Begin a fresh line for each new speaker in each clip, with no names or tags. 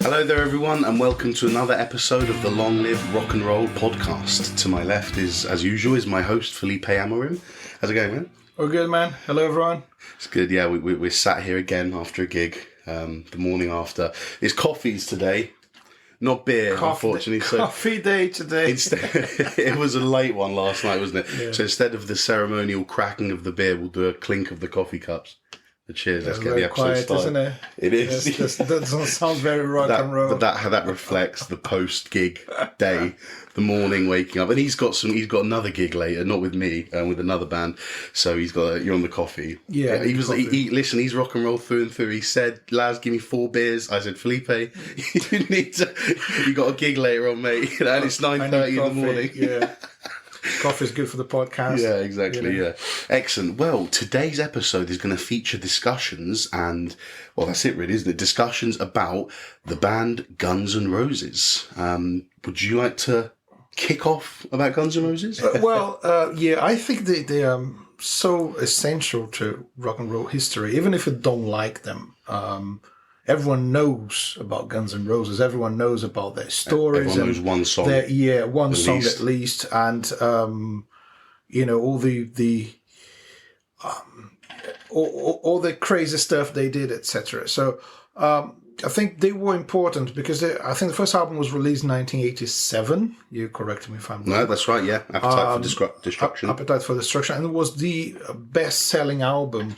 Hello there everyone and welcome to another episode of the Long Live Rock and Roll podcast. To my left is, as usual, is my host Felipe Amorim. How's it going, man?
All good, man. Hello everyone.
It's good, yeah, we're sat here again after a gig, the morning after. It's coffees today, not beer, unfortunately.
Coffee day today.
It was a late one last night, wasn't it?
Yeah.
So instead of the ceremonial cracking of the beer, we'll do a clink of the coffee cups. Cheers, let's get the episode
quiet,
started.
Isn't it?
It is.
That doesn't sound very rock and roll.
But that reflects the post-gig day, the morning waking up. And he's got another gig later, not with me, with another band. So you're on the coffee.
Yeah.
Listen, he's rock and roll through and through. He said, Laz, give me 4 beers. I said, Felipe, you got a gig later on, mate. And it's 9:30 in the morning.
Yeah. Coffee is good for the podcast.
Yeah, exactly, yeah. Excellent. Well, today's episode is going to feature discussions and, well, that's it really, isn't it? Discussions about the band Guns N' Roses. Would you like to kick off about Guns N' Roses?
I think they are so essential to rock and roll history, even if you don't like them. Everyone knows about Guns N' Roses. Everyone knows about their stories.
Everyone knows one song.
One song at least. And, all the crazy stuff they did, etc. So I think they were important because I think the first album was released in 1987. You correct me if I'm wrong.
No, that's right, yeah. Appetite for Destruction.
Appetite for Destruction. And it was the best-selling album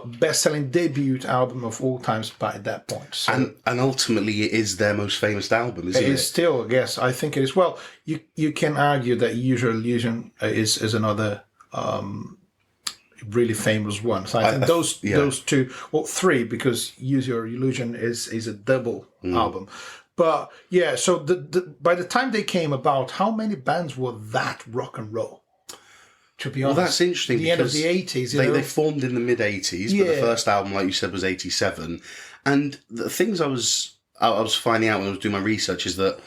best-selling debut album of all times by that point. So
and ultimately it is their most famous album, isn't it?
It is still, yes, I think it is. Well, you can argue that Use Your Illusion is another really famous one. So I think those two, well, 3, because Use Your Illusion is a double album. But yeah, so by the time they came about, how many bands were that rock and roll? To be honest,
well, that's interesting.
The end of the 80s.
They formed in the mid 80s, but the first album, like you said, was 87. And the things I was finding out when I was doing my research is that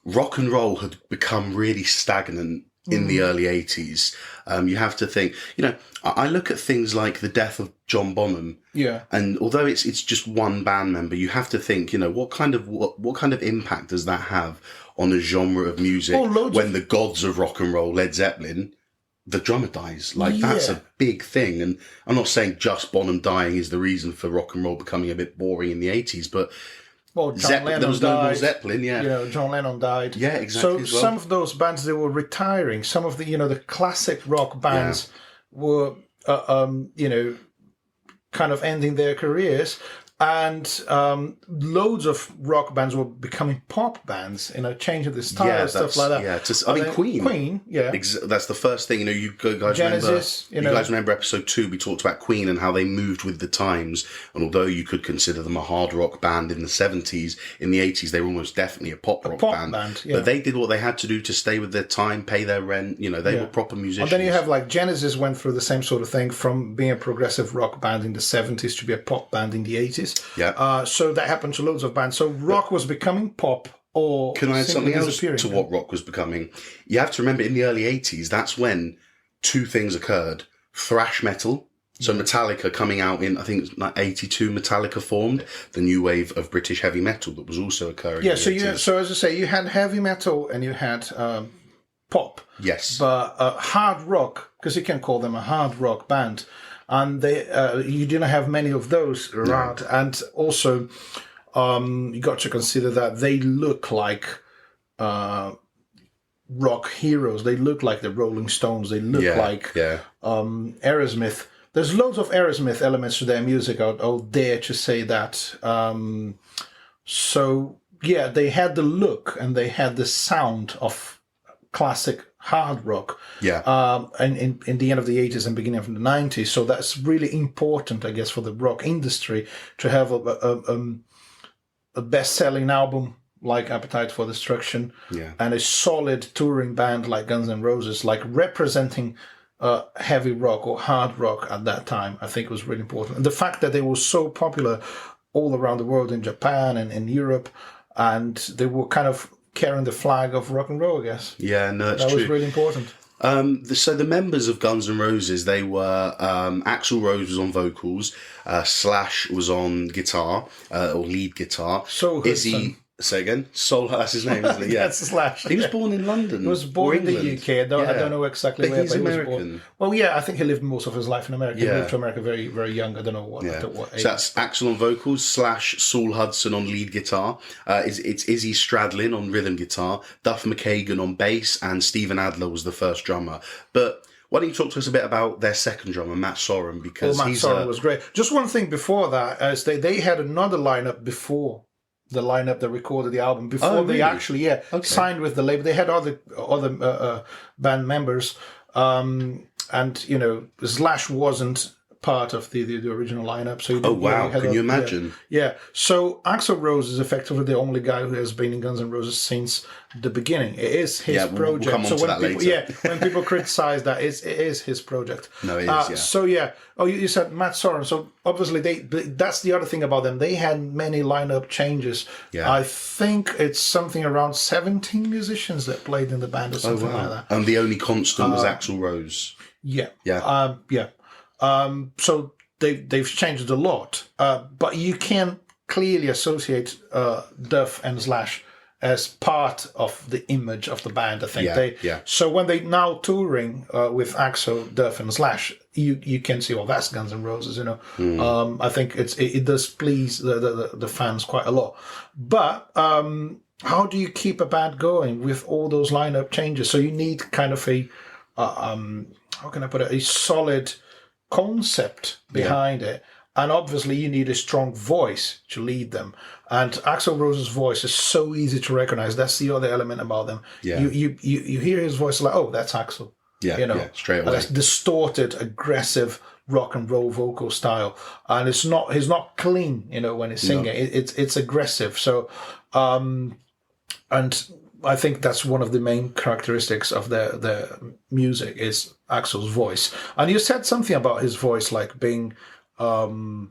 rock and roll had become really stagnant in the early 80s. You have to think, I look at things like the death of John Bonham.
Yeah.
And although it's just one band member, you have to think, what kind of impact does that have on a genre of music when the gods of rock and roll, Led Zeppelin, the drummer dies. That's a big thing. And I'm not saying just Bonham dying is the reason for rock and roll becoming a bit boring in the 80s, but there was no more Zeppelin, yeah.
John Lennon died.
Yeah, exactly.
So some of those bands, they were retiring. Some of the, the classic rock bands were, kind of ending their careers. And loads of rock bands were becoming pop bands, changing the style, stuff like that.
Yeah, Queen,
yeah.
That's the first thing, you guys
Genesis,
remember. You guys remember episode 2, we talked about Queen and how they moved with the times. And although you could consider them a hard rock band in the 70s, in the 80s, they were almost definitely a pop rock band.
Yeah.
But they did what they had to do to stay with their time, pay their rent. They were proper musicians.
And then you have Genesis went through the same sort of thing from being a progressive rock band in the 70s to be a pop band in the 80s.
Yeah.
So that happened to loads of bands. So rock was becoming pop, or
can I add something else to what rock was becoming? You have to remember in the early 80s, that's when 2 things occurred. Thrash metal. So Metallica coming out in, I think, 82, Metallica formed the new wave of British heavy metal that was also occurring.
Yeah, so as I say, you had heavy metal and you had pop.
Yes.
But hard rock, because you can call them a hard rock band. And you didn't have many of those around. No. And also, you got to consider that they look like rock heroes. They look like the Rolling Stones. They look like Aerosmith. There's loads of Aerosmith elements to their music. I'll dare to say that. They had the look and they had the sound of classic hard rock.
Yeah.
And in the end of the 80s and beginning of the 90s. So that's really important, I guess, for the rock industry to have a best-selling album like Appetite for Destruction and a solid touring band like Guns N' Roses, representing heavy rock or hard rock at that time, I think was really important. And the fact that they were so popular all around the world, in Japan and in Europe, and they were kind of carrying the flag of rock and roll, I guess.
Yeah, no, that's
true. That was
true.
really important.
So the members of Guns N' Roses, they were Axl Rose was on vocals, Slash was on guitar or lead guitar.
So
Izzy, say again, that's his name, isn't it? Yeah,
That's Slash.
He was born in London.
He was born in the UK. I don't know exactly where,
he's
but
American.
He was born. Well, yeah, I think he lived most of his life in America.
Yeah.
He moved to America very, very young. I don't know what age.
So that's Axl on vocals, Slash, Saul Hudson on lead guitar. It's Izzy Stradlin on rhythm guitar, Duff McKagan on bass, and Steven Adler was the first drummer. But why don't you talk to us a bit about their second drummer, Matt Sorum? Because
Matt Sorum was great. Just one thing before that, as they had another lineup before the lineup that recorded the album, before they actually signed with the label. They had other band members, and Slash wasn't part of the original lineup. So
can you imagine?
Yeah. So Axl Rose is effectively the only guy who has been in Guns N' Roses since the beginning. It is his project.
We'll come on to that later.
When people criticize that, it is his project.
No, it is.
So you said Matt Sorum. So obviously that's the other thing about them. They had many lineup changes. Yeah. I think it's something around 17 musicians that played in the band or something like that.
And the only constant was Axl Rose.
Yeah.
Yeah.
So they've changed a lot, but you can clearly associate Duff and Slash as part of the image of the band. I think So when they now touring with Axl, Duff, and Slash, you can see, that's Guns N' Roses. I think it does please the fans quite a lot. But how do you keep a band going with all those lineup changes? So you need kind of a how can I put it? A solid concept behind it, and obviously you need a strong voice to lead them. And Axl Rose's voice is so easy to recognize. That's the other element about them. Yeah. You hear his voice like, oh, that's Axl.
Yeah, straight away.
That's distorted, aggressive rock and roll vocal style, and he's not clean. When he's singing, it's aggressive. So, and I think that's one of the main characteristics of their music is Axl's voice. And you said something about his voice like being
the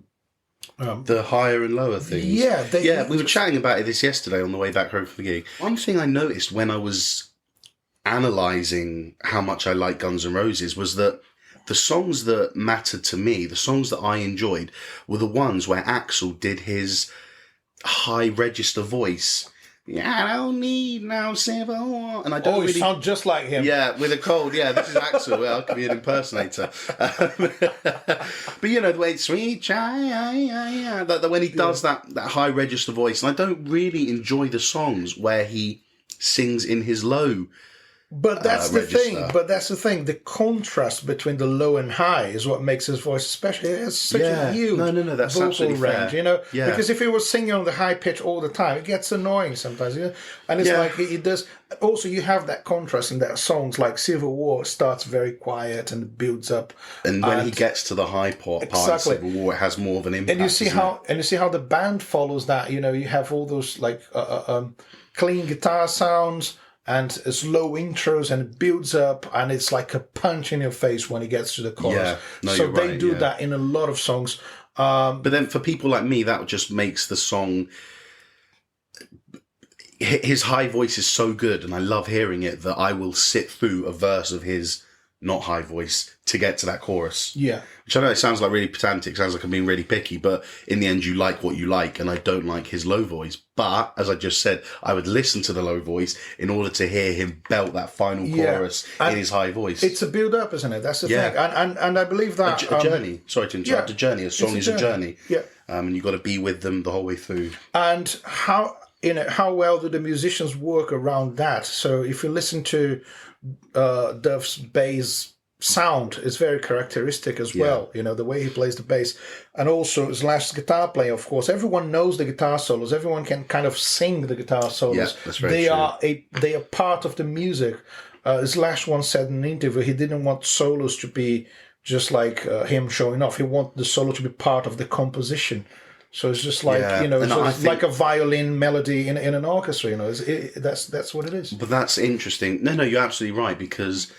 higher and lower things.
Yeah,
we were chatting about this yesterday on the way back home from the gig. One thing I noticed when I was analysing how much I like Guns N' Roses was that the songs that mattered to me, the songs that I enjoyed, were the ones where Axl did his high register voice. Yeah, I don't need no civil. And I don't
you sound just like him.
Yeah, with a cold. Yeah, this is Axl. Well, I could be an impersonator. But the way it's sweet child, that when he does that high register voice, and I don't really enjoy the songs where he sings in his low.
But that's the thing. The contrast between the low and high is what makes his voice special. It has such a huge
that's
vocal range,
fair.
Because if he was singing on the high pitch all the time, it gets annoying sometimes. And it's like it does. Also, you have that contrast in that songs like Civil War starts very quiet and builds up.
And when he gets to the high part of Civil War, it has more of an impact.
And you see how the band follows that. You have all those like clean guitar sounds and slow intros, and it builds up, and it's like a punch in your face when it gets to the chorus. So they do that in a lot of songs.
But then for people like me, that just makes the song... His high voice is so good, and I love hearing it, that I will sit through a verse of his not high voice to get to that chorus.
Yeah.
Which I know it sounds like really pedantic, sounds like I'm being really picky, but in the end you like what you like, and I don't like his low voice. But, as I just said, I would listen to the low voice in order to hear him belt that final chorus in his high voice.
It's a build-up, isn't it? That's the thing. And I believe that...
A journey. Sorry to interrupt. A journey. A song is a journey.
Yeah.
And you've got to be with them the whole way through.
And how well do the musicians work around that? So if you listen to Duff's bass sound, is very characteristic as well. The way he plays the bass, and also Slash's guitar playing. Of course, everyone knows the guitar solos. Everyone can kind of sing the guitar solos.
Yeah, that's very true.
They are part of the music. Slash once said in an interview he didn't want solos to be just like him showing off. He wanted the solo to be part of the composition. So it's just like it's like a violin melody in an orchestra. That's what it is.
But that's interesting. No, you're absolutely right, because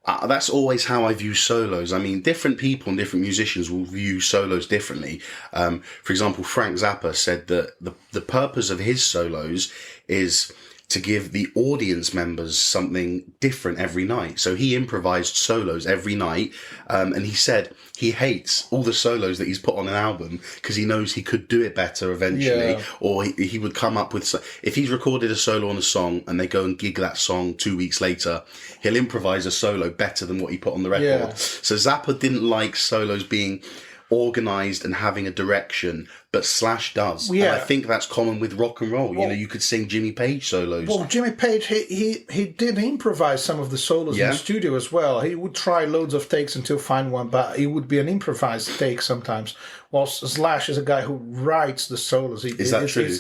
that's always how I view solos. I mean, different people and different musicians will view solos differently. For example, Frank Zappa said that the purpose of his solos is to give the audience members something different every night. So he improvised solos every night, and he said he hates all the solos that he's put on an album because he knows he could do it better eventually, or he would come up with... If he's recorded a solo on a song and they go and gig that song 2 weeks later, he'll improvise a solo better than what he put on the record. Yeah. So Zappa didn't like solos being organised and having a direction, but Slash does. Yeah. And I think that's common with rock and roll. Well, you could sing Jimmy Page solos.
Well, Jimmy Page, he did improvise some of the solos in the studio as well. He would try loads of takes until find one, but it would be an improvised take sometimes. Whilst Slash is a guy who writes the solos.
Is that true?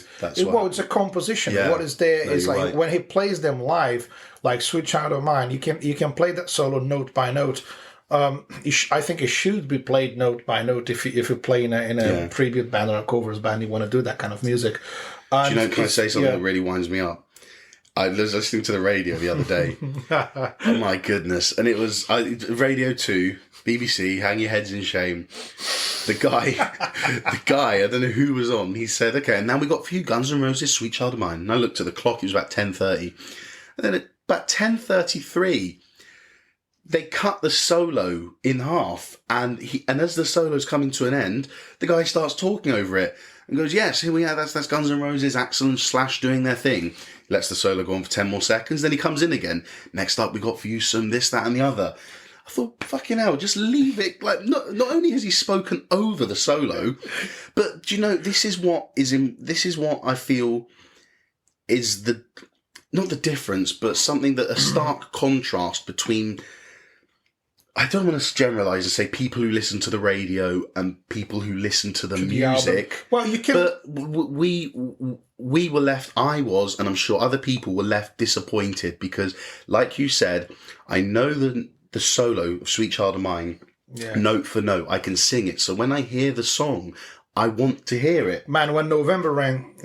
Well, it's a composition. Yeah. What is there is like when he plays them live, like Sweet Child of Mine, you can play that solo note by note. I think it should be played note by note if you play in a tribute band or a covers band. You want to do that kind of music.
Do you know? Can I say something that really winds me up? I was listening to the radio the other day. Oh my goodness! And it was Radio 2, BBC. Hang your heads in shame. The guy, I don't know who was on. He said, "Okay, and now we got for you Guns N' Roses, Sweet Child of Mine." And I looked at the clock. It was about 10:30, and then at about 10:33. They cut the solo in half, and as the solo's coming to an end, the guy starts talking over it and goes, "Yes, here we are. That's Guns N' Roses, Axl and Slash doing their thing." He lets the solo go on for 10 more seconds, then he comes in again. "Next up, we got for you some this, that, and the other." I thought, fucking hell, just leave it. Like, not only has he spoken over the solo, but do you know, this is what I feel is not the difference, but something that a stark contrast between. I don't want to generalise and say people who listen to the radio and people who listen to the music. Well, you can. But we were left. I was, and I'm sure other people were left disappointed because, like you said, I know the solo of "Sweet Child of Mine," note for note. I can sing it. So when I hear the song, I want to hear it.
Man, when November Rain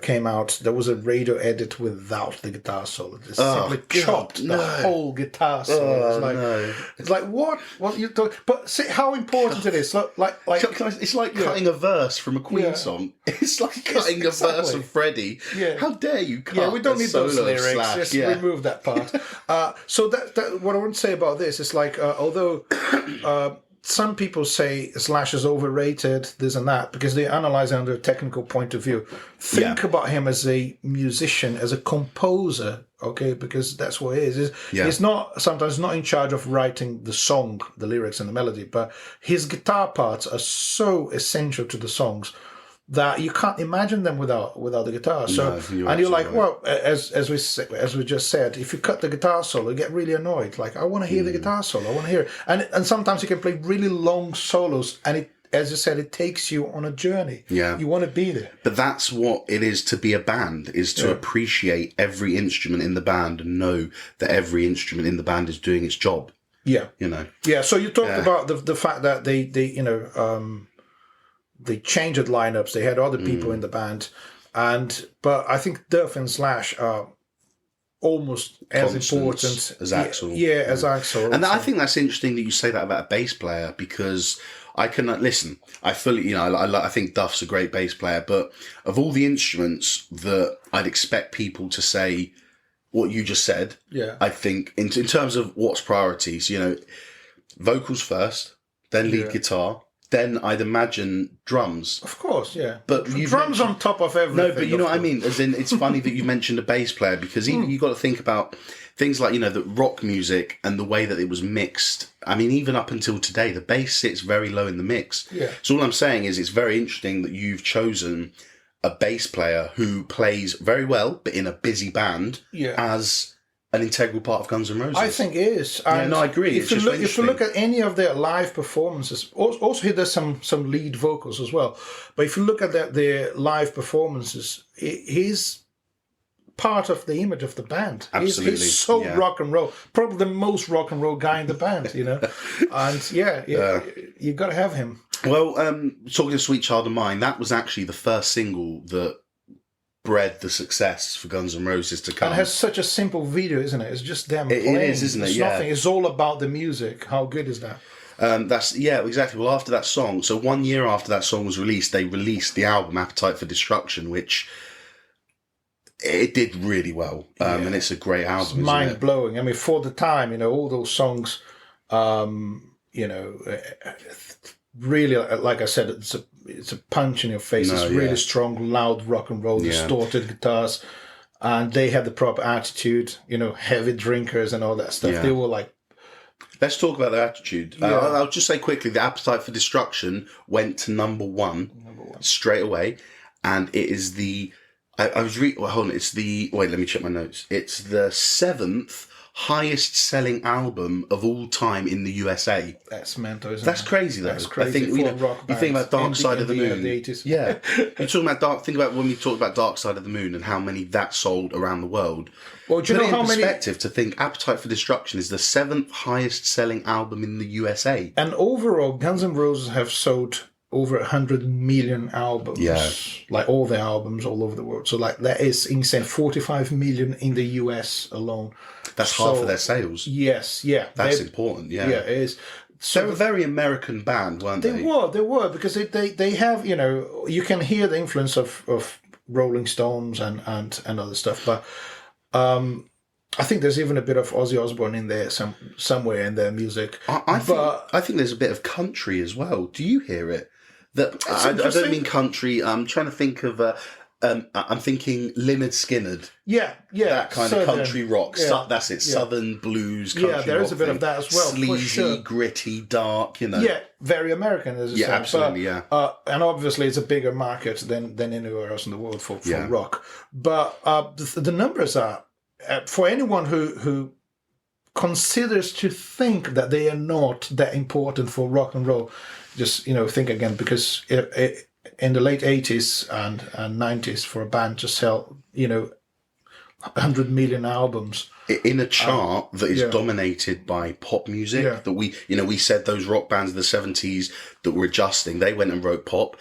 came out, there was a radio edit without the guitar solo. Just simply chopped the whole guitar solo. It's like what you talking? But see how important it is. Like
it's like cutting a verse from a Queen song. It's like cutting a verse of Freddie. Yeah. How dare you cut?
Yeah, we don't need those lyrics. Just remove that part. So that what I want to say about this is like although. Some people say Slash is overrated, this and that, because they analyze it under a technical point of view. Think about him as a musician, as a composer, okay? Because that's what he is. He's sometimes not in charge of writing the song, the lyrics and the melody, but his guitar parts are so essential to the songs that you can't imagine them without the guitar. So you're like, right. Well, as we just said, if you cut the guitar solo, you get really annoyed. Like, I want to hear the guitar solo. I want to hear it. And sometimes you can play really long solos, and it, as you said, it takes you on a journey. Yeah, you want to be there.
But that's what it is to be a band: is to appreciate every instrument in the band and know that every instrument in the band is doing its job.
Yeah, Yeah. So you talked about the fact that they changed lineups. They had other people in the band, but I think Duff and Slash are almost as important
as Axl.
As Axl.
And I think that's interesting that you say that about a bass player, because I can listen. I fully, I think Duff's a great bass player, but of all the instruments that I'd expect people to say what you just said, I think in terms of what's priorities, vocals first, then lead guitar. Then I'd imagine drums.
Of course, yeah.
But
drums on top of everything.
No, but you know what I mean? As in, it's funny that you mentioned a bass player, because you've got to think about things like, the rock music and the way that it was mixed. I mean, even up until today, the bass sits very low in the mix. Yeah. So all I'm saying is it's very interesting that you've chosen a bass player who plays very well, but in a busy band as an integral part of Guns N' Roses.
I think it is.
I agree.
If you look at any of their live performances, also here there's some lead vocals as well. But if you look at their live performances, he's part of the image of the band.
Absolutely.
He's so rock and roll. Probably the most rock and roll guy in the band, And you got to have him.
Well, talking of Sweet Child of Mine, that was actually the first single that bred the success for Guns N' Roses to come.
And it has such a simple video, isn't it? It's just them playing. It is, isn't it? It's nothing. It's all about the music. How good is that?
Exactly. Well, after that song, so 1 year after that song was released, they released the album Appetite for Destruction, which it did really well, and it's a great album.
It's mind blowing. I mean, for the time, you know, all those songs, you know, really, like I said, it's a punch in your face. It's really strong, loud rock and roll, distorted guitars, and they had the proper attitude. You know, heavy drinkers and all that stuff.
Yeah.
They were like.
Let's talk about their attitude. I'll just say quickly, the Appetite for Destruction went to number one straight away, and it is the. I was reading. Well, hold on. It's the. Wait, let me check my notes. It's the 7th highest selling album of all time in the USA.
That's mental, isn't
That's
it?
crazy, though.
That's crazy.
I think you think about Dark Side of the Moon.
The 80s.
Yeah, you're talking about Think about when we talked about Dark Side of the Moon and how many that sold around the world.
Well, do you know how many?
Perspective to think Appetite for Destruction is the 7th highest selling album in the USA.
And overall, Guns N' Roses have sold over 100 million albums.
Yeah.
Like all their albums all over the world. So like that is insane. 45 million in the US alone.
That's half of their sales.
Yes, yeah.
That's important, yeah.
Yeah, it is. So
they're a very American band, weren't they?
They were, because they have, you know, you can hear the influence of Rolling Stones and other stuff, but I think there's even a bit of Ozzy Osbourne in there somewhere in their music.
I think there's a bit of country as well. Do you hear it? I don't mean country. I'm trying to think of. I'm thinking Lynyrd Skynyrd.
Yeah.
That kind of country rock. Yeah. That's it. Southern blues. Country
yeah, there is a bit
thing.
of that as well.
Sleazy,
for sure.
Gritty, dark. You know.
Yeah, very American. As
yeah, absolutely.
But,
yeah.
And obviously, it's a bigger market than anywhere else in the world for rock. But the numbers are for anyone who considers to think that they are not that important for rock and roll. Just, you know, think again, because in the late 80s and 90s, for a band to sell, you know, 100 million albums.
In a chart that is dominated by pop music, that we said those rock bands of the 70s that were adjusting, they went and wrote pop.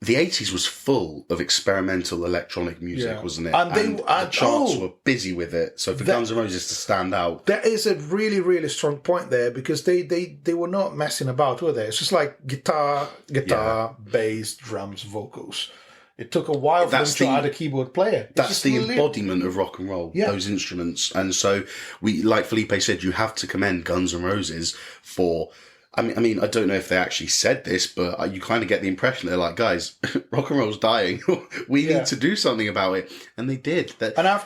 The 80s was full of experimental electronic music, wasn't it? And the charts were busy with it. So for Guns N' Roses to stand out.
That is a really, really strong point there, because they were not messing about, were they? It's just like guitar, bass, drums, vocals. It took a while for them to add a keyboard player.
That's the embodiment of rock and roll, those instruments. And so, like Felipe said, you have to commend Guns N' Roses for... I mean, I don't know if they actually said this, but you kind of get the impression they're like, guys, rock and roll's dying. We need to do something about it, and they did.
And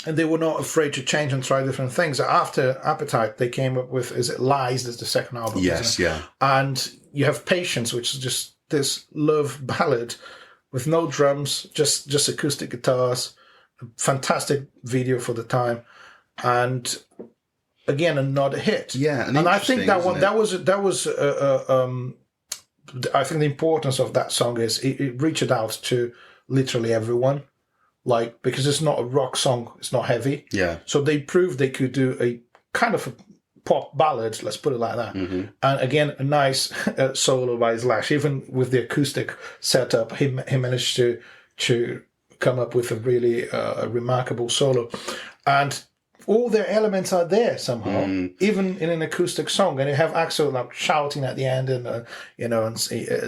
they were not afraid to change and try different things. After Appetite, they came up with Lies, that's the second album.
Yes, yeah.
And you have Patience, which is just this love ballad with no drums, just acoustic guitars. A fantastic video for the time, and. Again, another hit.
Yeah,
and I think that one that was I think the importance of that song is it reached out to literally everyone, like, because it's not a rock song, it's not heavy.
Yeah.
So they proved they could do a kind of a pop ballad, let's put it like that.
Mm-hmm.
And again, a nice solo by Slash. Even with the acoustic setup, he managed to come up with a really remarkable solo, and. All their elements are there somehow, even in an acoustic song, and you have Axl like shouting at the end, and and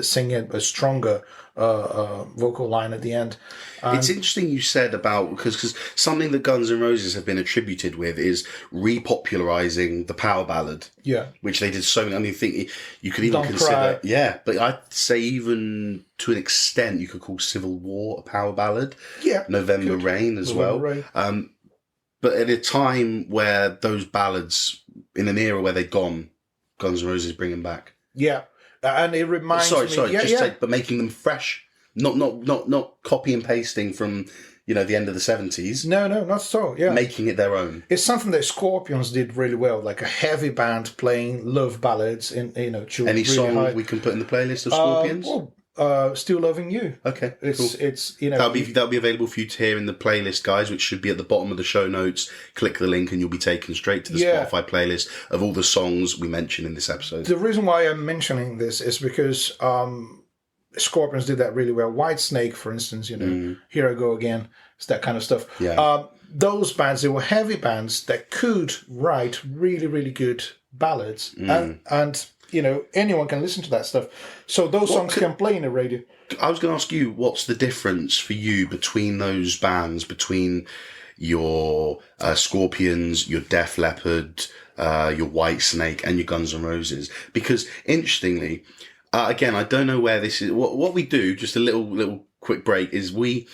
singing a stronger vocal line at the end.
It's interesting you said about because something that Guns N' Roses have been attributed with is repopularizing the power ballad.
Yeah,
which they did so many. I mean, I think you could even consider. Yeah, but I'd say even to an extent you could call Civil War a power ballad.
Yeah,
November Rain as well.
Rain.
But at a time where those ballads, in an era where they'd gone, Guns N' Roses bring them back.
Yeah, and it reminds me...
Sorry, but making them fresh, not copy and pasting from the end of the 70s.
No, not so. Yeah,
making it their own.
It's something that Scorpions did really well, like a heavy band playing love ballads in Any really
song we can put in the playlist of Scorpions.
Still Loving You.
Okay,
cool. It's
that'll be available for you to hear in the playlist, guys, which should be at the bottom of the show notes. Click the link and you'll be taken straight to the Spotify playlist of all the songs we mentioned in this episode.
The reason why I'm mentioning this is because Scorpions did that really well. Whitesnake, for instance, Here I Go Again, it's that kind of stuff.
Yeah.
Those bands, they were heavy bands that could write really, really good ballads, and anyone can listen to that stuff. So those songs can play in the radio.
I was going to ask you, what's the difference for you between those bands, between your Scorpions, your Def Leppard, your Whitesnake, and your Guns N' Roses? Because interestingly, again, I don't know where this is. What we do, just a little quick break, is we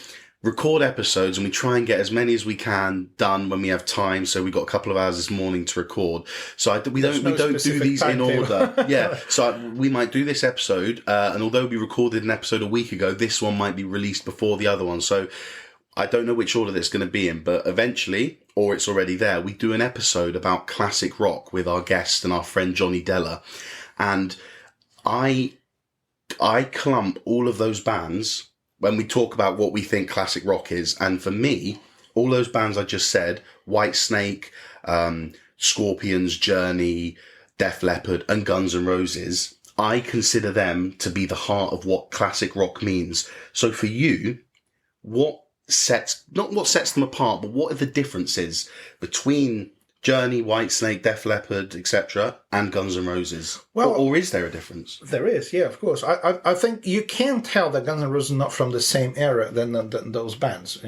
record episodes and we try and get as many as we can done when we have time. So we got a couple of hours this morning to record. So we don't do these in order. Yeah. So we might do this episode, and although we recorded an episode a week ago, this one might be released before the other one. So I don't know which order that's going to be in, but eventually, or it's already there, we do an episode about classic rock with our guest and our friend Johnny Della. And I clump all of those bands when we talk about what we think classic rock is. And for me, all those bands I just said, Whitesnake, Scorpions, Journey, Def Leppard, and Guns N' Roses, I consider them to be the heart of what classic rock means. So for you, not what sets them apart, but what are the differences between Journey, Whitesnake, Def Leppard, etc., and Guns N' Roses? Well, or is there a difference?
There is, yeah, of course. I think you can tell that Guns N' Roses are not from the same era than those bands.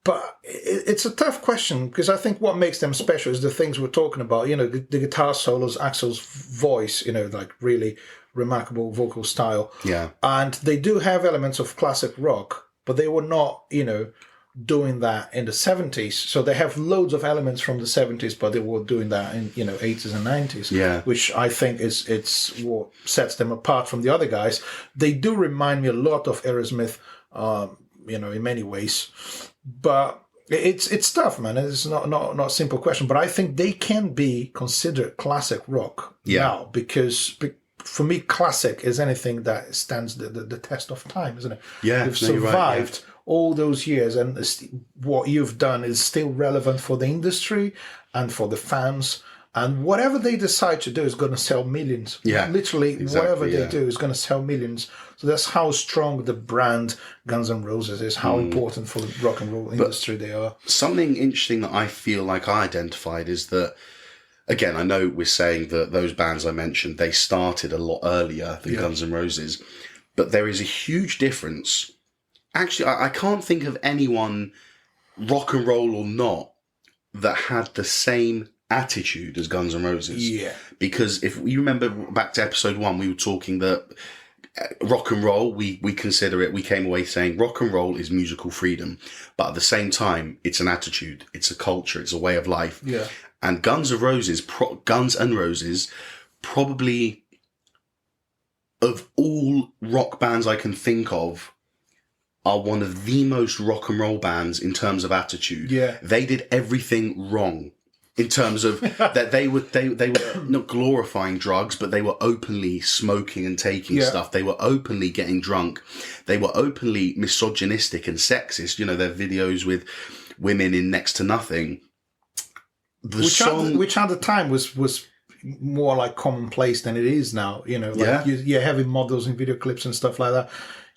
But it's a tough question, because I think what makes them special is the things we're talking about. The guitar solos, Axl's voice, like really remarkable vocal style.
Yeah. And
they do have elements of classic rock, but they were not, doing that in the 70s. So they have loads of elements from the 70s, but they were doing that in 80s and 90s.
Yeah.
Which I think it's what sets them apart from the other guys. They do remind me a lot of Aerosmith, in many ways. But it's tough, man. It's not a simple question. But I think they can be considered classic rock now, because for me, classic is anything that stands the test of time, isn't it?
Yeah,
you've survived all those years, and what you've done is still relevant for the industry and for the fans. And whatever they decide to do is going to sell millions.
Yeah,
literally, whatever they do is going to sell millions. So that's how strong the brand Guns N' Roses is, how important for the rock and roll industry they are.
Something interesting that I feel like I identified is that, again, I know we're saying that those bands I mentioned, they started a lot earlier than Guns N' Roses, but there is a huge difference. Actually, I can't think of anyone, rock and roll or not, that had the same attitude as Guns N' Roses.
Yeah.
Because if you remember back to episode 1, we were talking that rock and roll, we consider it, we came away saying rock and roll is musical freedom, but at the same time, it's an attitude, it's a culture, it's a way of life.
Yeah.
And Guns N' Roses, probably of all rock bands I can think of, are one of the most rock and roll bands in terms of attitude.
Yeah.
They did everything wrong in terms of that they were not glorifying drugs, but they were openly smoking and taking stuff. They were openly getting drunk. They were openly misogynistic and sexist. Their videos with women in next to nothing.
Which at the time was more like commonplace than it is now. You're having models in video clips and stuff like that.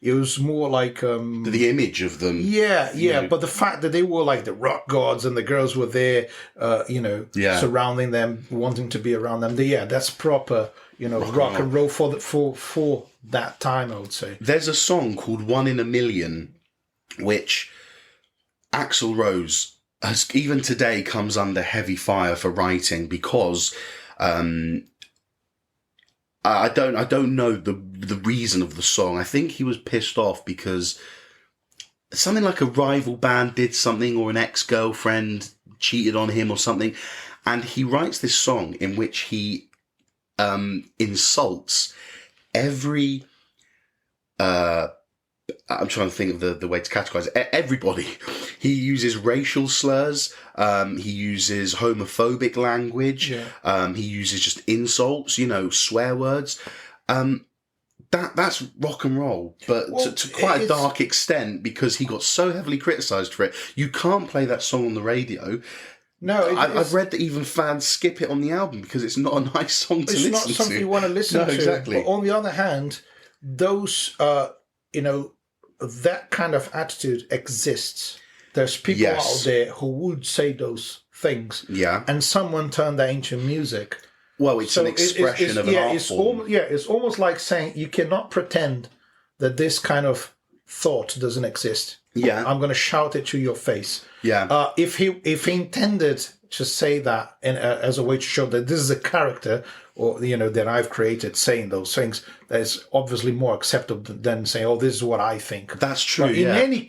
It was more like
the image of them.
Yeah. But the fact that they were like the rock gods and the girls were there, surrounding them, wanting to be around them. That's proper, rock and roll for that time, I would say.
There's a song called "One in a Million," which Axl Rose has even today comes under heavy fire for writing, because I don't know the reason of the song. I think he was pissed off because something like a rival band did something, or an ex-girlfriend cheated on him or something. And he writes this song in which he insults every I'm trying to think of the way to categorize it. Everybody. He uses racial slurs. He uses homophobic language. Yeah. He uses just insults, swear words. That's rock and roll, but to quite a dark extent, because he got so heavily criticised for it. You can't play that song on the radio.
No,
I've read that even fans skip it on the album because it's not a nice song to listen to.
It's not something you want to listen to.
Exactly.
But on the other hand, those, that kind of attitude exists. There's people out there who would say those things.
Yeah.
And someone turned that into music.
Well, it's an expression of an art form.
It's almost like saying you cannot pretend that this kind of thought doesn't exist.
Yeah.
I'm going to shout it to your face.
Yeah.
If he intended to say that as a way to show that this is a character, or that I've created saying those things, that is obviously more acceptable than saying, "Oh, this is what I think."
That's true.
But in any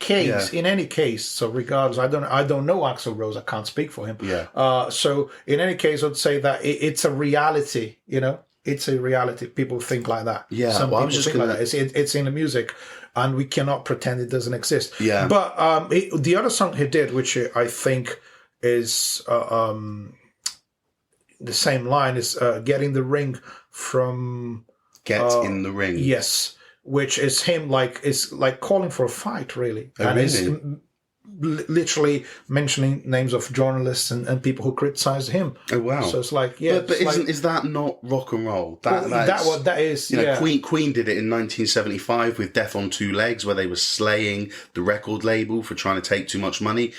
case, so regardless, I don't know Axl Rose. I can't speak for him.
Yeah.
So in any case, I'd say that it's a reality. It's a reality. People think like that.
Yeah.
Some people think like that. It's in the music, and we cannot pretend it doesn't exist.
Yeah.
But the other song he did, which I think is the same line, is "Get in the Ring" from
Get in the Ring.
Yes, which is him it's like calling for a fight, really.
Oh,
and
really?
He's literally mentioning names of journalists and people who criticized him.
Oh, wow.
So it's like,
but is that not rock and roll?
That is.
Queen did it in 1975 with Death on Two Legs, where they were slaying the record label for trying to take too much money.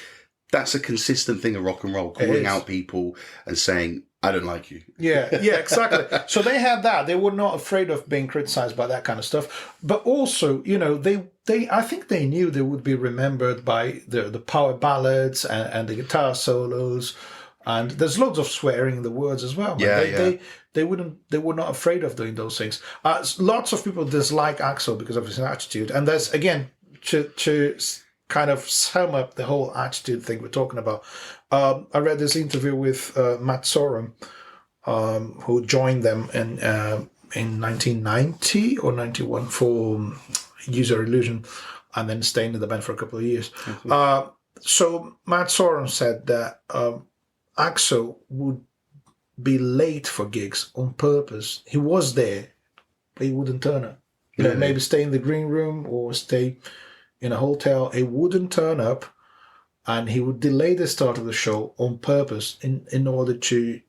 That's a consistent thing of rock and roll, calling out people and saying, "I don't like you."
Yeah, exactly. So they had that. They were not afraid of being criticized by that kind of stuff. But also, I think they knew they would be remembered by the power ballads and the guitar solos. And there's loads of swearing in the words as well. They were not afraid of doing those things. Lots of people dislike Axl because of his attitude. And there's, again, to kind of sum up the whole attitude thing we're talking about. I read this interview with Matt Sorum, who joined them in 1990 or 91 for User Illusion, and then staying in the band for a couple of years. Mm-hmm. So Matt Sorum said that Axl would be late for gigs on purpose. He was there, but he wouldn't turn up. Maybe stay in the green room or stay in a hotel. He wouldn't turn up, and he would delay the start of the show on purpose in order to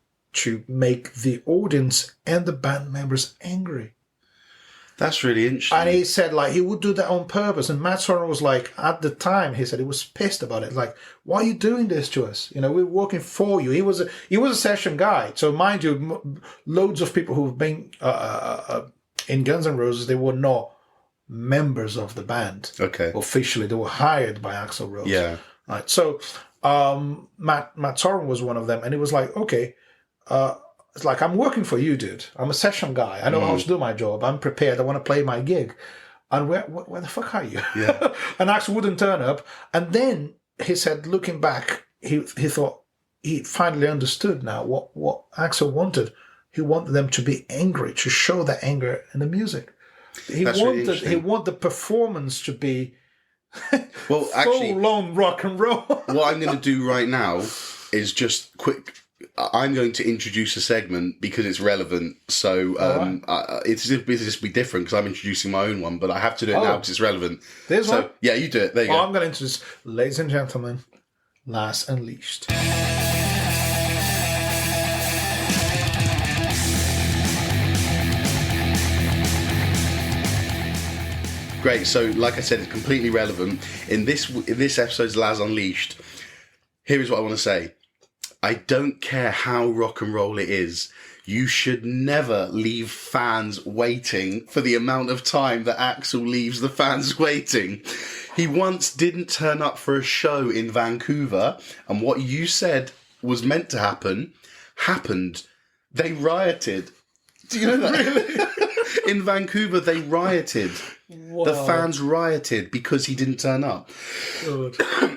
make the audience and the band members angry.
That's really interesting.
And he said, he would do that on purpose. And Matt Sorum was at the time, he said he was pissed about it. Why are you doing this to us? We're working for you. He was a session guy. So mind you, loads of people who've been in Guns N' Roses, they were not members of the band.
Okay.
Officially, they were hired by Axl Rose.
Yeah.
Right. So Matt Sorum was one of them, and it was okay. It's I'm working for you, dude. I'm a session guy. I know how to do my job. I'm prepared. I want to play my gig. And where the fuck are you?
Yeah.
And Axl wouldn't turn up. And then he said, looking back, he thought he finally understood now what Axl wanted. He wanted them to be angry, to show that anger in the music. He wanted the performance to be full-on rock and roll.
What I'm going to do right now is just quick. I'm going to introduce a segment because it's relevant. So it's just be different because I'm introducing my own one, but I have to do it now because it's relevant.
There's one?
Yeah, you do it. There you go.
I'm going to introduce, ladies and gentlemen, Laz Unleashed.
Great. So, like I said, it's completely relevant. In this episode's Laz Unleashed, here is what I want to say. I don't care how rock and roll it is. You should never leave fans waiting for the amount of time that Axl leaves the fans waiting. He once didn't turn up for a show in Vancouver, and what you said was meant to happen, happened. They rioted. Do you know that? Really? In Vancouver, they rioted. Wow. The fans rioted because he didn't turn up.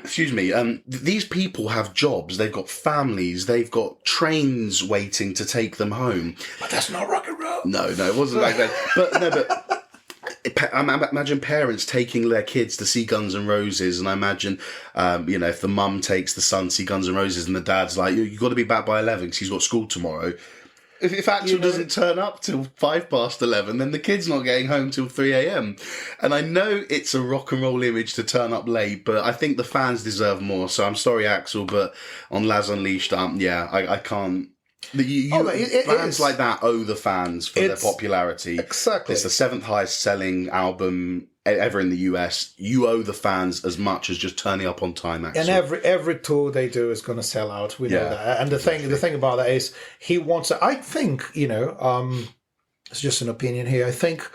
Excuse me. These people have jobs. They've got families. They've got trains waiting to take them home.
But that's not rock and roll.
No, it wasn't like that. But imagine parents taking their kids to see Guns N' Roses, and I imagine, if the mum takes the son to see Guns N' Roses, and the dad's like, "You've got to be back by 11 because he's got school tomorrow." If Axl doesn't turn up till 11:05, then the kid's not getting home till 3 a.m. And I know it's a rock and roll image to turn up late, but I think the fans deserve more. So I'm sorry, Axl, but on Laz Unleashed, I can't. Fans like that owe the fans for their popularity.
Exactly.
It's the 7th highest selling album ever in the US, you owe the fans as much as just turning up on time. Axl.
And every tour they do is going to sell out. We know that. And the thing about that is he wants. I think it's just an opinion here. I think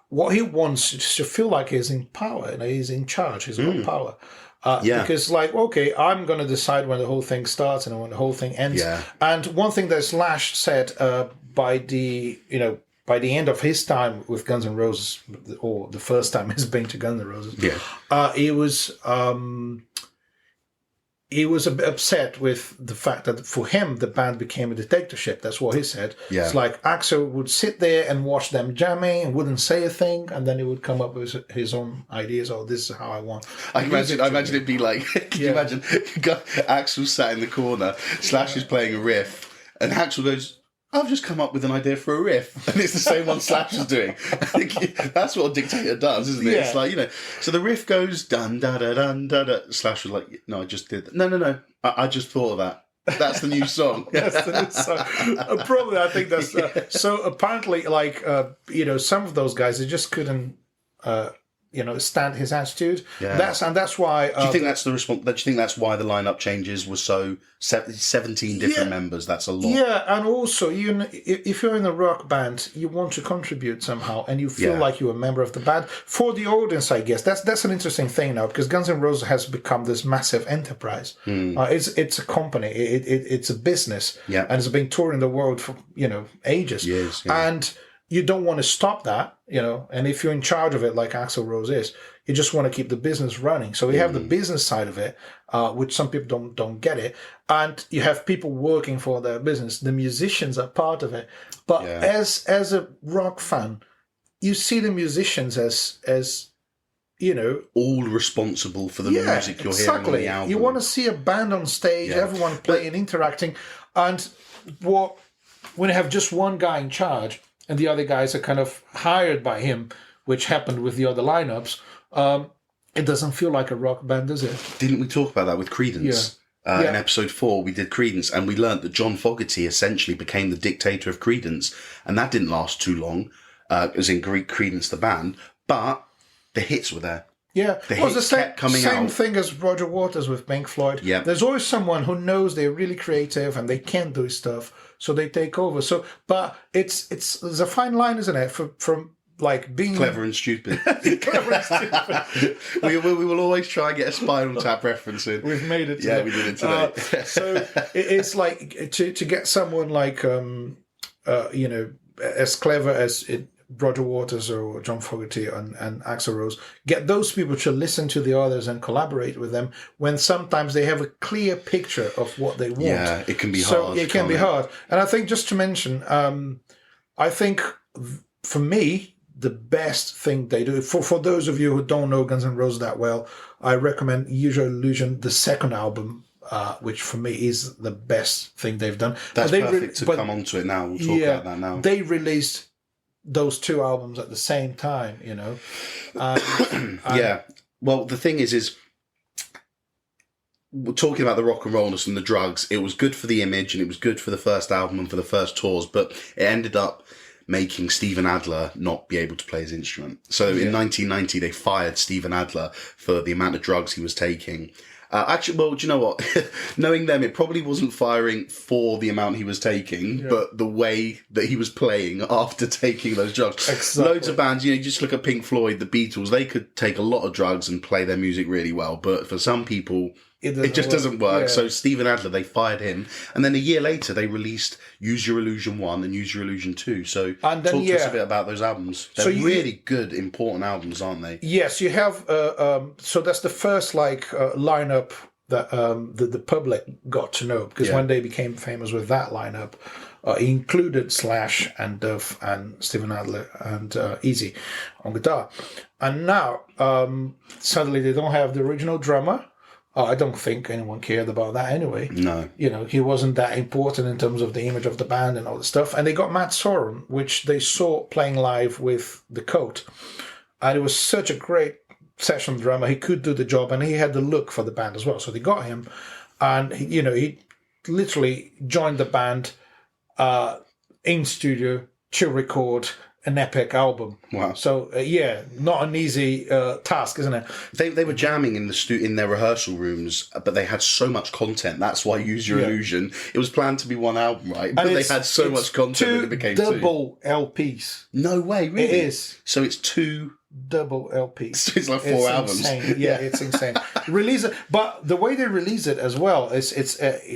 what he wants is to feel like he's in power and he's in charge. He's got power. Because okay, I'm going to decide when the whole thing starts and when the whole thing ends.
Yeah.
And one thing that Slash said by the end of his time with Guns N' Roses, or the first time he's been to Guns N' Roses, he was a bit upset with the fact that for him the band became a dictatorship. That's what he said. Yeah. It's like Axl would sit there and watch them jamming and wouldn't say a thing, and then he would come up with his own ideas. Oh, this is how I want.
I imagine it'd be like, can you imagine? Axl sat in the corner, Slash is playing a riff, and Axl goes, I've just come up with an idea for a riff. And it's the same one Slash is doing. I think that's what a dictator does, isn't it? Yeah. It's like, so the riff goes dun da da dun da da. Slash was like, no, I just did that. No. I just thought of that. That's the new song.
That's the new song. Probably, I think that's... so apparently, some of those guys, they just couldn't... stand his attitude. Yeah. That's why.
Do you think that's the response? Do you think that's why the lineup changes were so 17 different members? That's a lot.
Yeah, and also if you're in a rock band, you want to contribute somehow, and you feel like you're a member of the band. For the audience, I guess that's an interesting thing now, because Guns N' Roses has become this massive enterprise. It's a company. It's a business. Yeah. And it's been touring the world for ages.
Years. Yeah.
And you don't want to stop that, and if you're in charge of it, like Axl Rose is, you just want to keep the business running. So you have the business side of it, which some people don't get it, and you have people working for their business. The musicians are part of it, but as a rock fan, you see the musicians as
all responsible for the music you're hearing on the album.
You want to see a band on stage, everyone playing, interacting, and when you have just one guy in charge, and the other guys are kind of hired by him, which happened with the other lineups, it doesn't feel like a rock band, does it?
Didn't we talk about that with Creedence? Yeah. In episode 4, we did Creedence, and we learnt that John Fogerty essentially became the dictator of Creedence, and that didn't last too long, as in Creedence the band, but the hits were there.
Yeah,
the hits kept coming out.
Same thing as Roger Waters with Pink Floyd.
Yeah.
There's always someone who knows they're really creative and they can do stuff, so they take over. So, but it's a fine line, isn't it, from like being
clever and stupid. Clever and stupid. we will always try and get a Spinal Tap reference in.
We've made it today.
Yeah, we did it today.
So it's like to get someone like as clever as Roger Waters or John Fogerty and Axl Rose, get those people to listen to the others and collaborate with them when sometimes they have a clear picture of what they want.
Yeah, it can be hard.
So it can be hard. And I think, just to mention, I think for me, the best thing they do, for those of you who don't know Guns N' Roses that well, I recommend Use Your Illusion, the second album, which for me is the best thing they've done.
That's perfect to come on to it now. We'll talk about that now.
They released those two albums at the same time,
yeah. Well, the thing is we're talking about the rock and rollness and the drugs. It was good for the image and it was good for the first album and for the first tours, but it ended up making Steven Adler not be able to play his instrument. So in 1990, they fired Steven Adler for the amount of drugs he was taking. Actually, well, do you know what? Knowing them, it probably wasn't firing for the amount he was taking, but the way that he was playing after taking those drugs.
Exactly.
Loads of bands, you just look at Pink Floyd, the Beatles, they could take a lot of drugs and play their music really well, but for some people, it just doesn't work. Yeah. So Steven Adler, they fired him, and then a year later, they released Use Your Illusion 1 and Use Your Illusion 2. So talk to us a bit about those albums. They're really good, important albums, aren't they?
Yes, you have. So that's the first lineup that the public got to know, because when they became famous with that lineup, it included Slash and Duff and Steven Adler and Easy on guitar. And now suddenly they don't have the original drummer. I don't think anyone cared about that anyway.
No.
He wasn't that important in terms of the image of the band and all the stuff. And they got Matt Sorum, which they saw playing live with The Coat. And it was such a great session drummer. He could do the job, and he had the look for the band as well. So they got him. And, he literally joined the band in studio to record an epic album.
Wow.
So not an easy task, isn't it?
They were jamming in in their rehearsal rooms, but they had so much content. That's why Use Your Illusion. It was planned to be one album, right? But they had so much content that it became
double LPs.
No way, really?
It is.
So it's 2
double LPs.
So it's like 4 albums.
Insane. Yeah, it's insane. Release it, but the way they release it as well is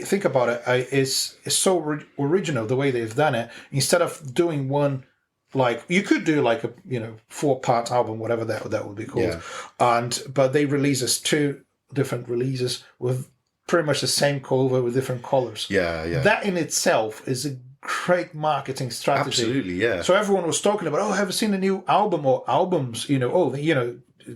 think about it. It's so original the way they've done it. Instead of doing one. Like you could do like a 4-part album, whatever that would be called, but they release us 2 different releases with pretty much the same cover with different colors.
Yeah.
That in itself is a great marketing strategy.
Absolutely, yeah.
So everyone was talking about, have you seen the new album or albums?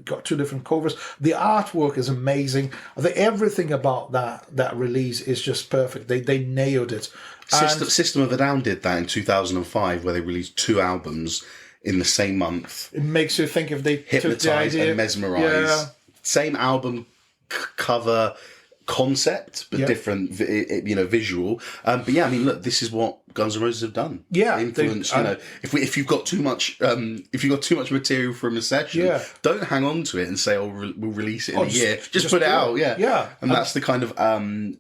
Got 2 different covers. The artwork is amazing. I think everything about that release is just perfect. They nailed it.
System of a Down did that in 2005, where they released 2 albums in the same month.
It makes you think if they
Hypnotize and Mesmerize.
Yeah.
Same album cover concept, but different, visual. But yeah, I mean, look, this is what Guns N' Roses have done.
Yeah,
influence. If you've got too much, material from a session, don't hang on to it and say, we'll release it in a year. Just put it out.
Yeah.
And that's the kind of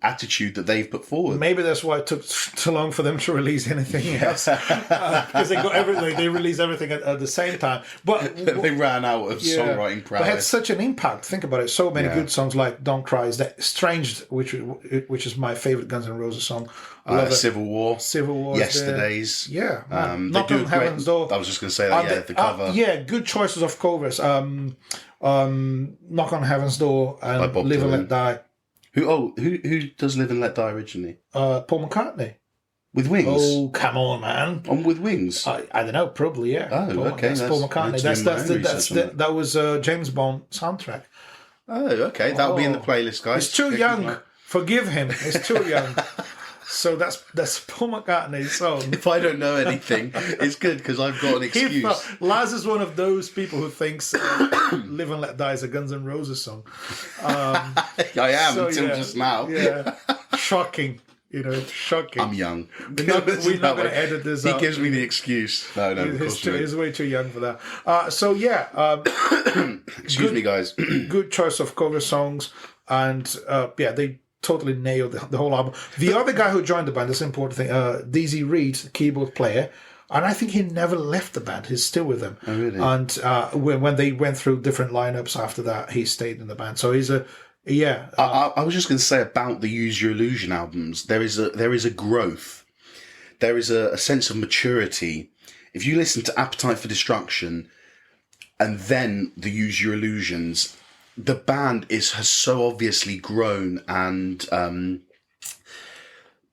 attitude that they've put forward.
Maybe that's why it took too long for them to release anything else, because they got everything. They released everything at the same time, but
they ran out of songwriting prowess.
They had such an impact. Think about it. So many good songs like "Don't Cry," is that "Strange," which is my favorite Guns N' Roses song. I love
Civil War, Yesterdays.
Yeah,
Knock on Heaven's Door. I was just going to say that. The cover.
Good choices of covers. Knock on Heaven's Door and Live and Let Die.
Who does Live and Let Die originally?
Paul McCartney.
With Wings?
Oh, come on, man!
On With Wings?
I don't know. Probably, yeah.
Oh, okay.
That's Paul McCartney. That was James Bond soundtrack.
Oh, okay. That'll be in the playlist, guys.
He's too young. Forgive him. He's too young. So that's Paul McCartney's song.
If I don't know anything, it's good because I've got an excuse.
Laz is one of those people who thinks "Live and Let Die" is a Guns N' Roses song.
I am until just now.
Yeah, shocking. Shocking.
I'm young.
We're not going to edit this out.
He gives me the excuse. No, of course not.
He's way too young for that.
Excuse me, guys.
Good choice of cover songs, and they totally nailed the whole album. The other guy who joined the band, that's an important thing, Dizzy Reed, the keyboard player, and I think he never left the band. He's still with them.
Oh, really?
And when they went through different lineups after that, he stayed in the band. So he's I
was just going to say about the Use Your Illusion albums, there is a growth. There is a sense of maturity. If you listen to Appetite for Destruction and then the Use Your Illusions, the band has so obviously grown and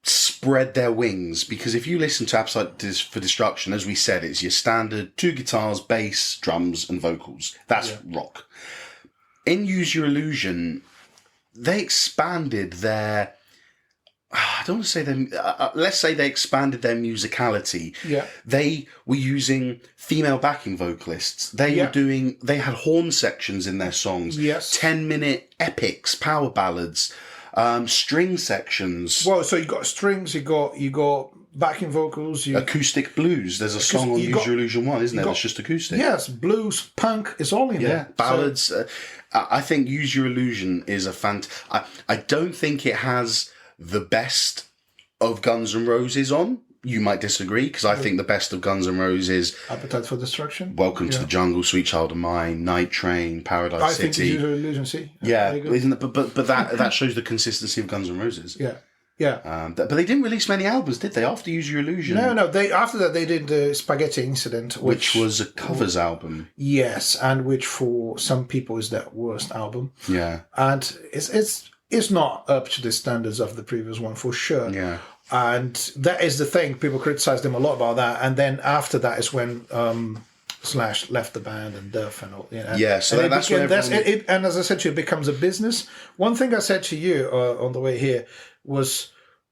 spread their wings. Because if you listen to Appetite for Destruction, as we said, it's your standard 2 guitars, bass, drums, and vocals. That's rock. In Use Your Illusion, they expanded their... I don't want to say them. Let's say they expanded their musicality.
Yeah,
they were using female backing vocalists. They had horn sections in their songs.
Yes,
10-minute epics, power ballads, string sections.
Well, so you got strings. You got backing vocals.
Acoustic blues. There's a song on Use Your Illusion 1, isn't there? It's just acoustic.
Yes, blues, punk. It's all in there.
Ballads. So, I think Use Your Illusion is I don't think it has the best of Guns N' Roses on. You might disagree, because I think the best of Guns N' Roses...
Appetite for Destruction.
Welcome to the Jungle, Sweet Child of Mine, Night Train, Paradise City.
I think Use Your Illusion, see?
Yeah, isn't it? But that shows the consistency of Guns N' Roses.
Yeah.
But they didn't release many albums, did they, after Use Your Illusion?
No. After that, they did the Spaghetti Incident.
Which was a covers album.
Yes, and which for some people is their worst album.
Yeah.
And it's not up to the standards of the previous one, for sure.
Yeah.
And that is the thing. People criticize them a lot about that. And then after that is when Slash left the band and Duff and all.
Yeah, so that's when everyone...
And as I said to you, it becomes a business. One thing I said to you on the way here was,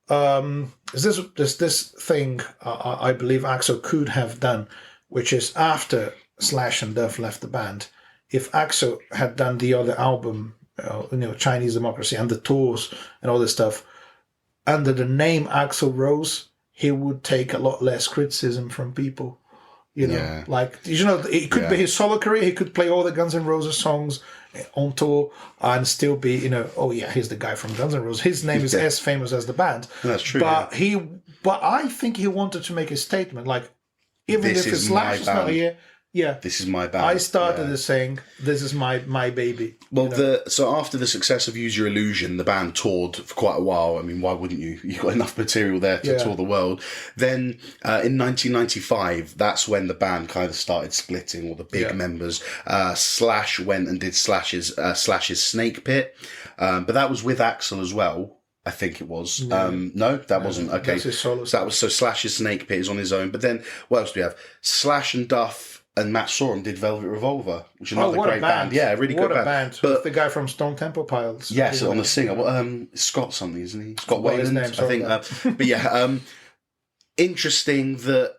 is this thing I believe Axl could have done, which is after Slash and Duff left the band, if Axl had done the other album, Chinese Democracy and the tours and all this stuff, under the name Axl Rose, he would take a lot less criticism from people. You know,
Yeah.
like, you know, it could be his solo career. He could play all the Guns N' Roses songs on tour and still be, you know, oh yeah, he's the guy from Guns N' Roses. His name is as famous as the band.
That's true.
But but I think he wanted to make a statement, like, even
This
if
is
his Slash
my
is not
band.
here, yeah,
This is my band.
I started as saying, "This is my baby."
Well, so after the success of Use Your Illusion, the band toured for quite a while. I mean, why wouldn't you? You've got enough material there to tour the world. Then in 1995, that's when the band kind of started splitting, all the big members. Slash went and did Slash's Snake Pit, but that was with Axl as well. I think it was. No, that wasn't. Okay.
That's his solo
So that was Slash's Snake Pit is on his own. But then what else do we have? Slash and Duff and Matt Sorum did Velvet Revolver, which is another great band. Yeah, really good band.
But the guy from Stone Temple Pilots.
Yes, on the singer. Scott something, isn't he? Scott Wayland, I think. But yeah, interesting that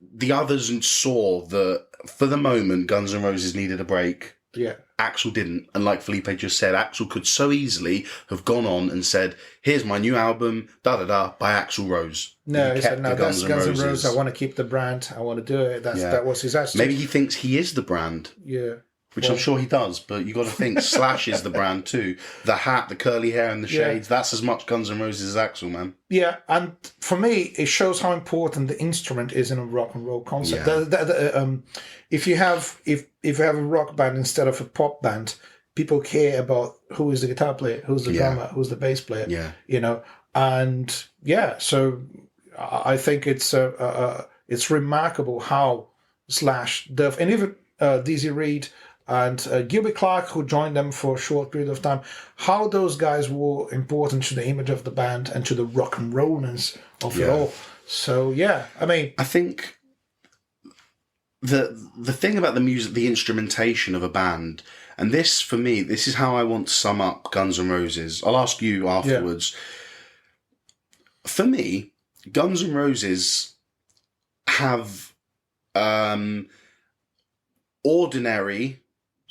the others saw that for the moment Guns N' Roses needed a break.
Yeah.
Axl didn't. And like Felipe just said, Axl could so easily have gone on and said, here's my new album, by Axl Rose.
No, he said, no, that's Guns N' Roses. I want to keep the brand. I want to do it. That was his attitude.
Maybe he thinks he is the brand.
Yeah.
Which I'm sure he does, but you got to think Slash is the brand too. The hat, the curly hair and the shades, that's as much Guns N' Roses as Axl, man.
Yeah, and for me, it shows how important the instrument is in a rock and roll concert. Yeah. If you have a rock band instead of a pop band, people care about who is the guitar player, who's the drummer, who's the bass player. Yeah, you know, and so I think it's remarkable how Slash, Duff, and even Dizzy Reed and Gilby Clarke, who joined them for a short period of time, how those guys were important to the image of the band and to the rock and rollness of it all. So, I mean,
I think the thing about the music, the instrumentation of a band, and this, for me, this is how I want to sum up Guns N' Roses. I'll ask you afterwards. Yeah. For me, Guns N' Roses have ordinary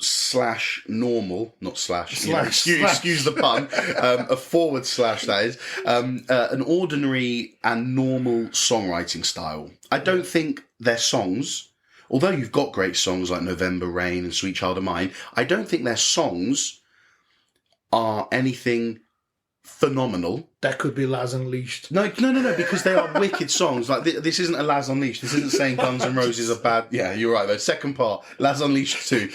/ normal, not slash, excuse the pun, a forward slash that is, an ordinary and normal songwriting style. I don't think their songs, although you've got great songs like November Rain and Sweet Child of Mine, I don't think their songs are anything phenomenal.
That could be Laz Unleashed.
No, because they are wicked songs. Like this isn't a Laz Unleashed. This isn't saying Guns N' Roses are bad. Yeah, you're right though. Second part, Laz Unleashed 2.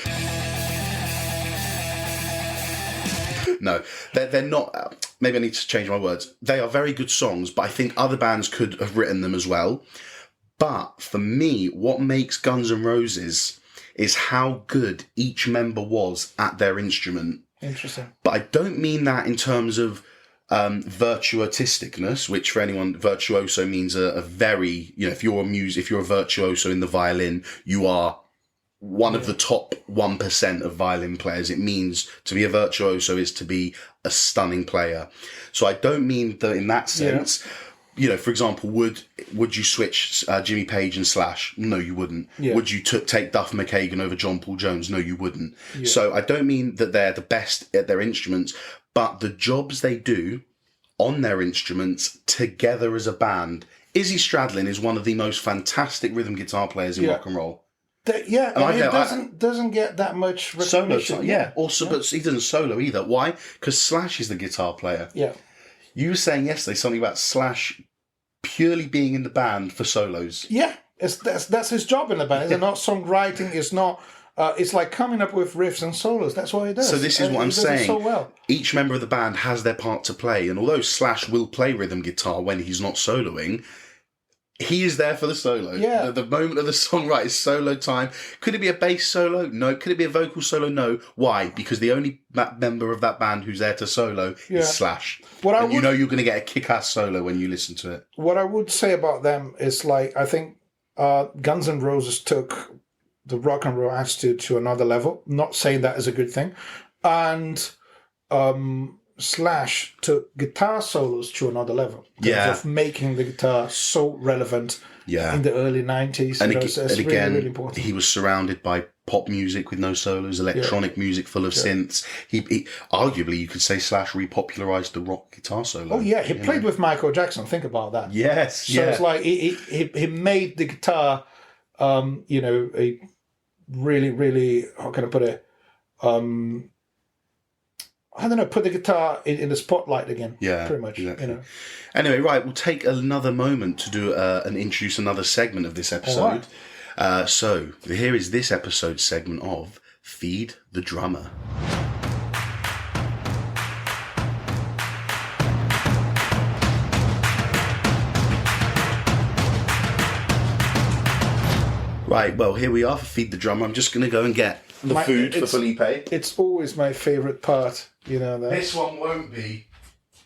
No, they're not. Maybe I need to change my words. They are very good songs, but I think other bands could have written them as well. But for me, what makes Guns N' Roses is how good each member was at their instrument.
Interesting.
But I don't mean that in terms of virtuosisticness, which for anyone, virtuoso means a very, if you're a virtuoso in the violin, you are one of the top 1% of violin players. It means to be a virtuoso is to be a stunning player. So I don't mean that in that sense. Yeah. For example, would you switch Jimmy Page and Slash? No, you wouldn't. Yeah. Would you take Duff McKagan over John Paul Jones? No, you wouldn't. Yeah. So I don't mean that they're the best at their instruments, but the jobs they do on their instruments together as a band. Izzy Stradlin is one of the most fantastic rhythm guitar players in rock and roll.
It doesn't get that much recognition.
Solo, but he doesn't solo either. Why? Because Slash is the guitar player. Yeah. You were saying yesterday something about Slash purely being in the band for solos.
Yeah, that's his job in the band. It's not songwriting. It's not. It's like coming up with riffs and solos. That's what he does.
So this is what I'm saying. So well. Each member of the band has their part to play, and although Slash will play rhythm guitar when he's not soloing, he is there for the solo. Yeah. The moment of the song, right, is solo time. Could it be a bass solo? No. Could it be a vocal solo? No. Why? Because the only member of that band who's there to solo is Slash. You know you're going to get a kick-ass solo when you listen to it.
What I would say about them is, I think Guns N' Roses took the rock and roll attitude to another level. Not saying that is a good thing. And Slash took guitar solos to another level. Of making the guitar so relevant in the early 90s.
And,
again, really important.
He was surrounded by pop music with no solos, electronic music full of synths. He arguably, you could say Slash repopularized the rock guitar solo.
Oh, yeah. He played with Michael Jackson. Think about that.
Yes.
So it's like he made the guitar a really, really, how can I put it? I don't know, put the guitar in the spotlight again.
Yeah,
pretty much.
Exactly. Anyway, right, we'll take another moment to do and introduce another segment of this episode. Right. So here is this episode's segment of Feed the Drummer. Right, well, here we are for Feed the Drummer. I'm just going to go and get the food for Felipe.
It's always my favourite part, you know that.
This one won't be.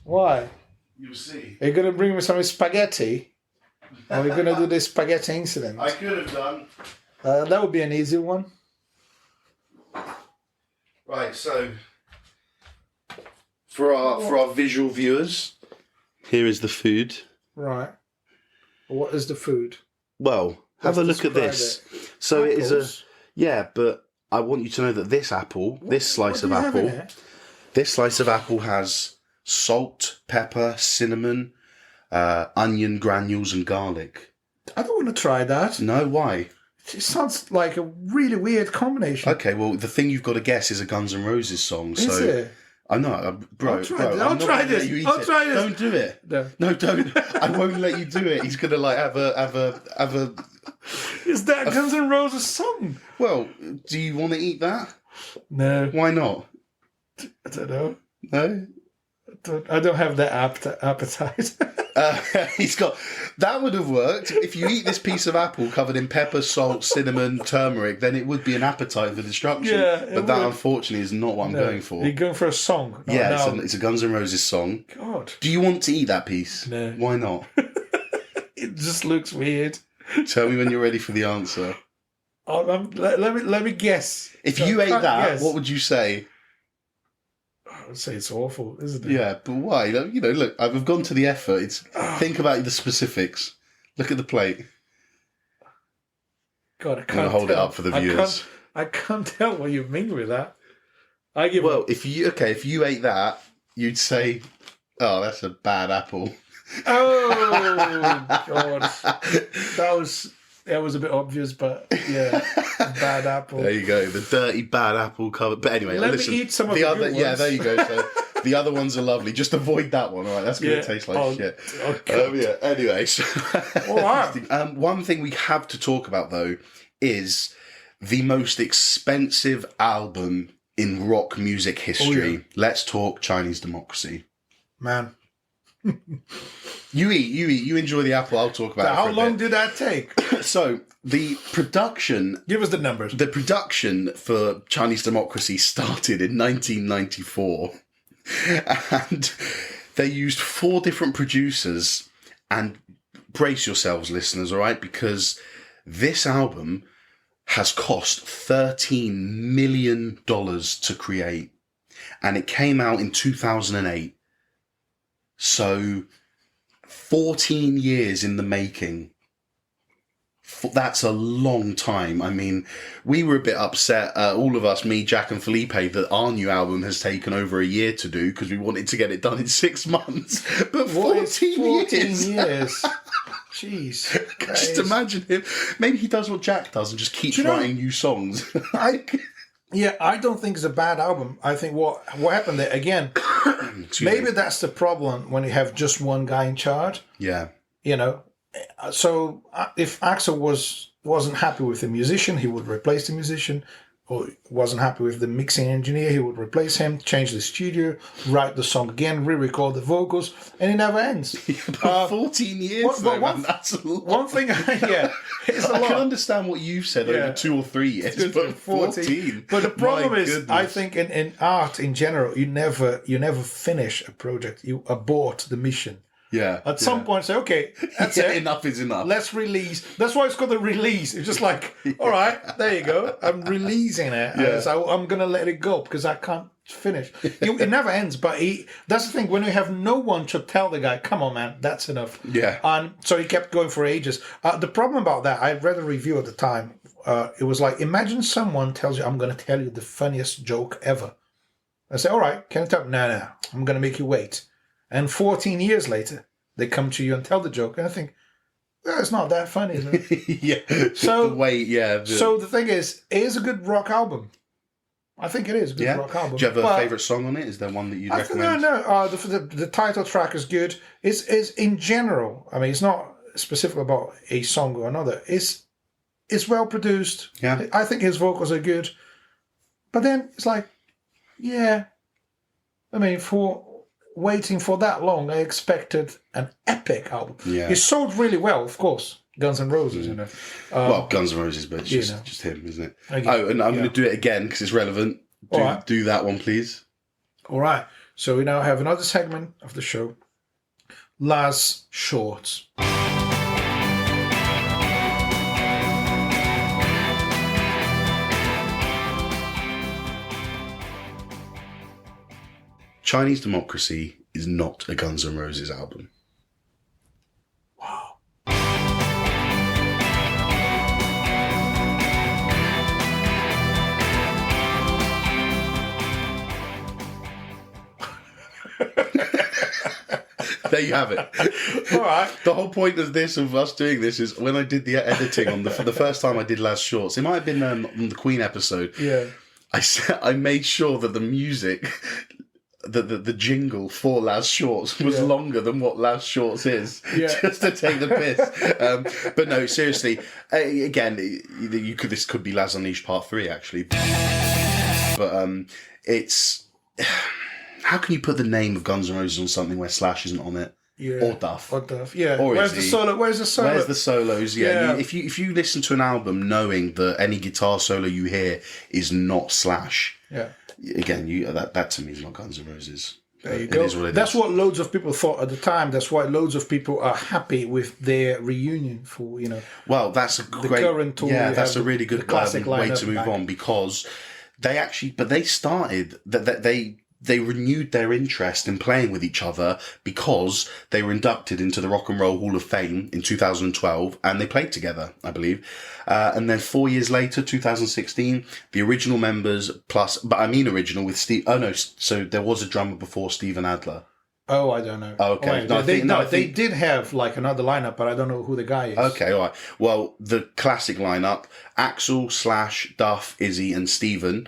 Why?
You'll see.
Are you going to bring me some spaghetti? Or are you going to do this spaghetti incident?
I could have done.
That would be an easy one.
Right, so for our visual viewers, here is the food.
Right. What is the food?
Well, have a look at this. So apples. It is but I want you to know that this apple, this slice of apple has salt, pepper, cinnamon, onion granules, and garlic.
I don't want to try that.
No, why?
It sounds like a really weird combination.
Okay, well, the thing you've got to guess is a Guns N' Roses song.
Is it?
I know, bro.
I'll try this.
Don't do it. No, don't. I won't let you do it. He's gonna have a.
Is that a Guns N' Roses song?
Well, do you want to eat that?
No.
Why not?
I don't know.
No.
I don't have that appetite.
He's got. That would have worked if you eat this piece of apple covered in pepper, salt, cinnamon, turmeric. Then it would be an appetite for destruction.
Yeah,
but that unfortunately is not what I'm going for.
You're going for a song.
It's a Guns N' Roses song.
God.
Do you want to eat that piece?
No.
Why not?
It just looks weird.
Tell me when you're ready for the answer.
Let me guess.
If you ate that, what would you say?
I would say it's awful, isn't it?
Yeah, but why? Look, I've gone to the effort. Think about the specifics. Look at the plate.
God, I can't.
I'm going to hold it up for the viewers.
I can't tell what you mean with that.
If you ate that, you'd say, "Oh, that's a bad apple."
Oh God, that was a bit obvious, but yeah, bad apple.
There you go, the dirty bad apple cover. But anyway,
Let me eat some of the other ones.
Yeah, there you go. So the other ones are lovely. Just avoid that one. All right, that's going to taste like shit.
Okay.
Anyway, so
all right.
One thing we have to talk about though is the most expensive album in rock music history.
Oh, yeah.
Let's talk Chinese Democracy.
Man.
You eat. You enjoy the apple. I'll talk about it.
How long did that take?
So the production.
Give us the numbers.
The production for Chinese Democracy started in 1994, and they used 4 different producers. And brace yourselves, listeners, all right, because this album has cost $13 million to create, and it came out in 2008. So 14 years in the making. That's a long time. I mean, we were a bit upset, all of us, me, Jack and Felipe, that our new album has taken over a year to do because we wanted to get it done in 6 months. But 14 years.
Jeez.
Just imagine him. Maybe he does what Jack does and just keeps writing new songs.
I don't think it's a bad album. I think what happened there, again, maybe that's the problem when you have just one guy in charge.
Yeah.
So if Axl wasn't happy with the musician, he would replace the musician. Or wasn't happy with the mixing engineer, he would replace him, change the studio, write the song again, re-record the vocals, and it never ends.
14 years, that's a lot.
One thing, it's a lot.
I can understand what you've said over 2 or 3 years, but 14.
But the problem is, I think in art in general, you never finish a project. You abort the mission.
Yeah.
At some point, say, okay, that's it.
Enough is enough.
Let's release. That's why it's called a release. It's just like, all right, there you go. I'm releasing it.
Yeah.
So I'm going to let it go because I can't finish. It never ends. But that's the thing. When you have no one to tell the guy, come on, man, that's enough.
Yeah.
And so he kept going for ages. The problem about that, I read a review at the time. It was like, imagine someone tells you, I'm going to tell you the funniest joke ever. I say, all right, can you tell me? No, I'm going to make you wait. And 14 years later, they come to you and tell the joke. And I think, It's not that funny, is it?
Yeah.
So,
So
the thing is, it is a good rock album. I think it is a good rock album.
Do you have a favourite song on it? Is there one that you'd recommend?
No. The title track is good. It's in general. I mean, it's not specific about a song or another. It's well produced.
Yeah.
I think his vocals are good. But then it's like, yeah. I mean, for waiting for that long, I expected an epic album.
Yeah.
It sold really well, of course. Guns N' Roses, you know.
Well, Guns N' Roses, but it's just him, isn't it?
Okay.
Oh, and I'm going to do it again because it's relevant. Do that one, please.
All right. So we now have another segment of the show. Laz Shorts.
Chinese Democracy is not a Guns N' Roses album.
Wow.
There you have it.
All right.
The whole point of us doing this, is when I did the editing on for the first time I did Laz Shorts. It might have been on the Queen episode.
Yeah.
I made sure that the music, the jingle for Laz Shorts was longer than what Laz Shorts is, just to take the piss. But no, seriously. Again, this could be Laz Unleashed Part 3 actually. But it's. How can you put the name of Guns N' Roses on something where Slash isn't on it?
Yeah.
Or Duff.
Yeah.
Or
Where's the solo? Where's the
solos? Yeah. If you listen to an album knowing that any guitar solo you hear is not Slash, again, that to me is not Guns N' Roses.
There you go. That's what loads of people thought at the time. That's why loads of people are happy with their reunion for, you know.
Well, that's a great.
Current tour.
Yeah, that's a really good way to move on, because they started that they renewed their interest in playing with each other because they were inducted into the Rock and Roll Hall of Fame in 2012, and they played together, I believe. And then 4 years later, 2016, the original members original with Steve. Oh no, so there was a drummer before Steven Adler.
Oh, I don't know.
Oh, okay.
They did have like another lineup, but I don't know who the guy is.
Okay, all right. Well, the classic lineup: Axl, Slash, Duff, Izzy, and Steven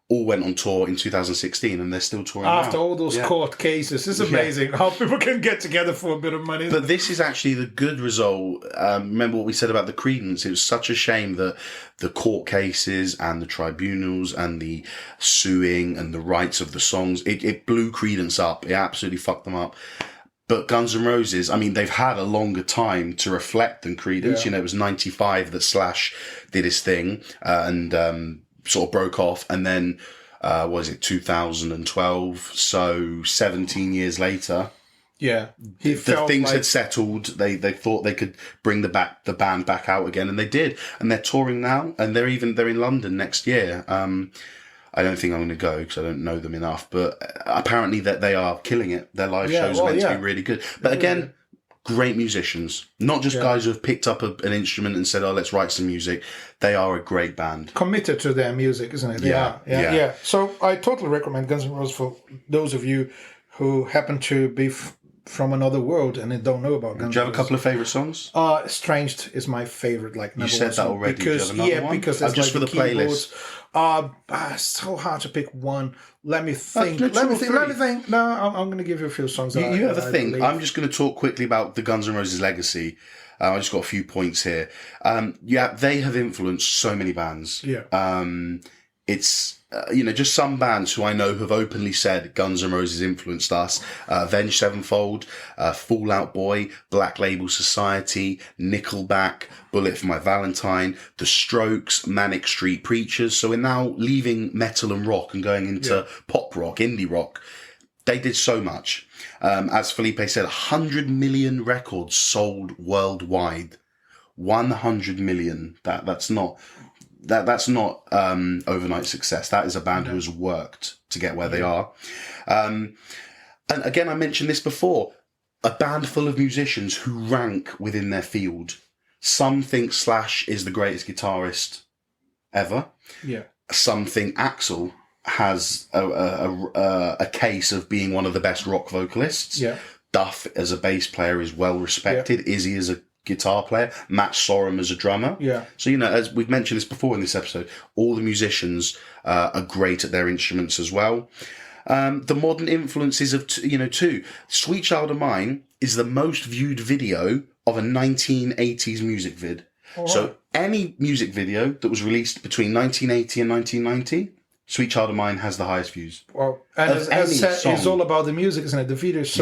all went on tour in 2016, and they're still touring
after
now.
all those court cases. It's amazing how people can get together for a bit of money.
But this is actually the good result. Remember what we said about the Creedence? It was such a shame that the court cases and the tribunals and the suing and the rights of the songs, it blew Creedence up. It absolutely fucked them up. But Guns N' Roses, I mean, they've had a longer time to reflect than Creedence. You know, it was 95 that Slash did his thing, and sort of broke off, and then was it 2012? So 17 years later, the things had settled. They thought they could bring the band back out again, and they did. And they're touring now, and they're in London next year. I don't think I'm going to go because I don't know them enough, but apparently that they are killing it. Their live shows are meant to be really good. But again, great musicians, not just guys who have picked up an instrument and said, "Oh, let's write some music." They are a great band,
committed to their music, isn't it? Yeah. So I totally recommend Guns N' Roses for those of you who happen to be from another world and don't know about Guns N' Roses.
Do you have a couple of favorite songs?
"Estranged" is my favorite. Like
you said that already.
Because,
Do you have another one?
Because
it's just for the playlist.
It's so hard to pick one. Let me think. Let me think. No, I'm going to give you a few songs.
You have a think. I'm just going to talk quickly about the Guns N' Roses legacy. I just got a few points here. They have influenced so many bands. It's just some bands who I know have openly said Guns N' Roses influenced us. Avenged Sevenfold, Fall Out Boy, Black Label Society, Nickelback, Bullet for My Valentine, The Strokes, Manic Street Preachers. So we're now leaving metal and rock and going into pop rock, indie rock. They did so much. As Felipe said, 100 million records sold worldwide. 100 million. That's not overnight success. That is a band who has worked to get where they are. And again, I mentioned this before, a band full of musicians who rank within their field. Some think Slash is the greatest guitarist ever.
Yeah.
Some think Axl has a case of being one of the best rock vocalists.
Yeah.
Duff as a bass player is well respected. Izzy as a guitar player, Matt Sorum as a drummer.
Yeah.
So, as we've mentioned this before in this episode, all the musicians are great at their instruments as well. The modern influences of, too. Sweet Child of Mine is the most viewed video of a 1980s music vid. Right. So any music video that was released between 1980 and 1990, Sweet Child of Mine has the highest views.
Well, and as said, it's all about the music, isn't it? The video is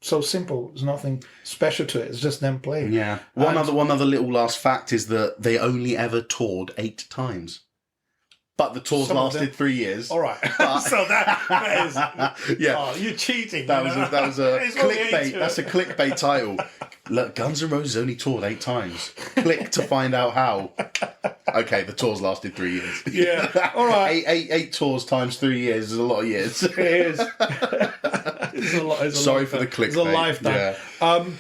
so simple. There's nothing special to it. It's just them playing.
Yeah. One other little last fact is that they only ever toured 8 times. But the tours lasted 3 years.
All right. So that is...
Yeah.
Oh, you're cheating.
That was a clickbait. That's a clickbait title. Look, Guns N' Roses only toured 8 times. Click to find out how. Okay, the tours lasted 3 years.
Yeah. All right.
Eight tours times 3 years is a lot of years.
It is. It's a lot.
Sorry for the clickbait.
It's a lifetime.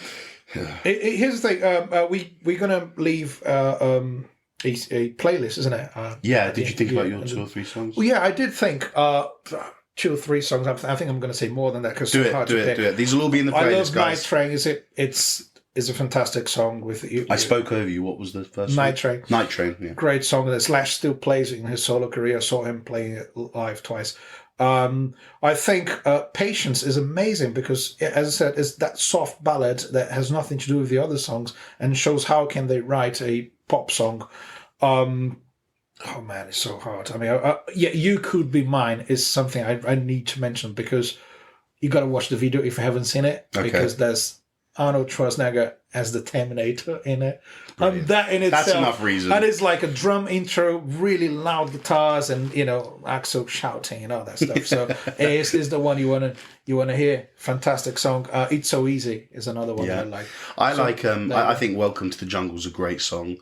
Yeah.
Here's the thing. We're going to leave... a playlist, isn't it?
Did you think about your 2 or 3 songs?
Well, yeah, I did think 2 or 3 songs. I think I'm going to say more than that because it's hard to pick.
Do it. These will all be in the playlist,
I love
guys.
Night Train. It's a fantastic song with you.
I spoke over you. What was the first
Night Train.
Night Train, yeah.
Great song that Slash still plays in his solo career. I saw him playing it live twice. I think Patience is amazing because, as I said, it's that soft ballad that has nothing to do with the other songs and shows how can they write a pop song. Oh man, it's so hard. I mean, You Could Be Mine is something I need to mention because you got to watch the video if you haven't seen it, because there's Arnold Schwarzenegger as the Terminator in it. And that in itself,
that's enough reason.
And it's like a drum intro, really loud guitars, and Axl shouting and all that stuff. So it's the one you wanna hear. Fantastic song. It's So Easy is another one that I like.
I think Welcome to the Jungle is a great song.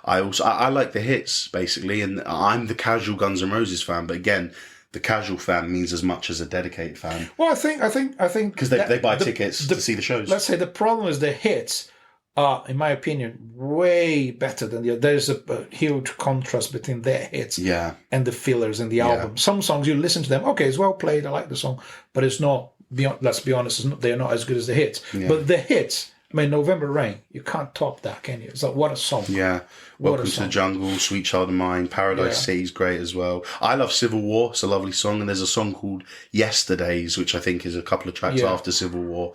I like the hits basically, and I'm the casual Guns N' Roses fan, but again, the casual fan means as much as a dedicated fan.
Well, I think
because they buy tickets to see the shows.
Let's say the problem is the hits are, in my opinion, way better than the other. There's a huge contrast between their hits and the fillers in the album. Some songs you listen to them, okay, it's well played, I like the song, but it's not. Let's be honest, they're not as good as the hits. Yeah. But the hits. I mean, November Rain, you can't top that, can you? It's like, what a song.
Yeah. Welcome to the Jungle, Sweet Child of Mine, Paradise City is great as well. I love Civil War, it's a lovely song. And there's a song called Yesterdays, which I think is a couple of tracks after Civil War.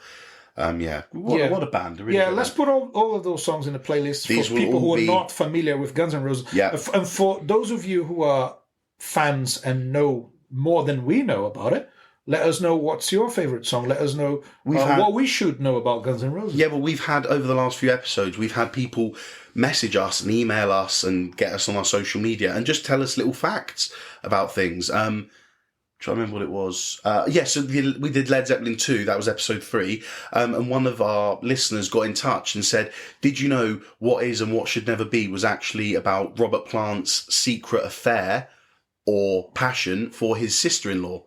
What a band. Really
let's put all of those songs in the playlist for people who are not familiar with Guns N' Roses. Yeah. And for those of you who are fans and know more than we know about it, let us know what's your favourite song. Let us know what we should know about Guns N' Roses.
Yeah, but we've had, over the last few episodes, we've had people message us and email us and get us on our social media and just tell us little facts about things. Trying to remember what it was. So we did Led Zeppelin 2, that was episode 3, and one of our listeners got in touch and said, did you know What Is and What Should Never Be was actually about Robert Plant's secret affair or passion for his sister-in-law?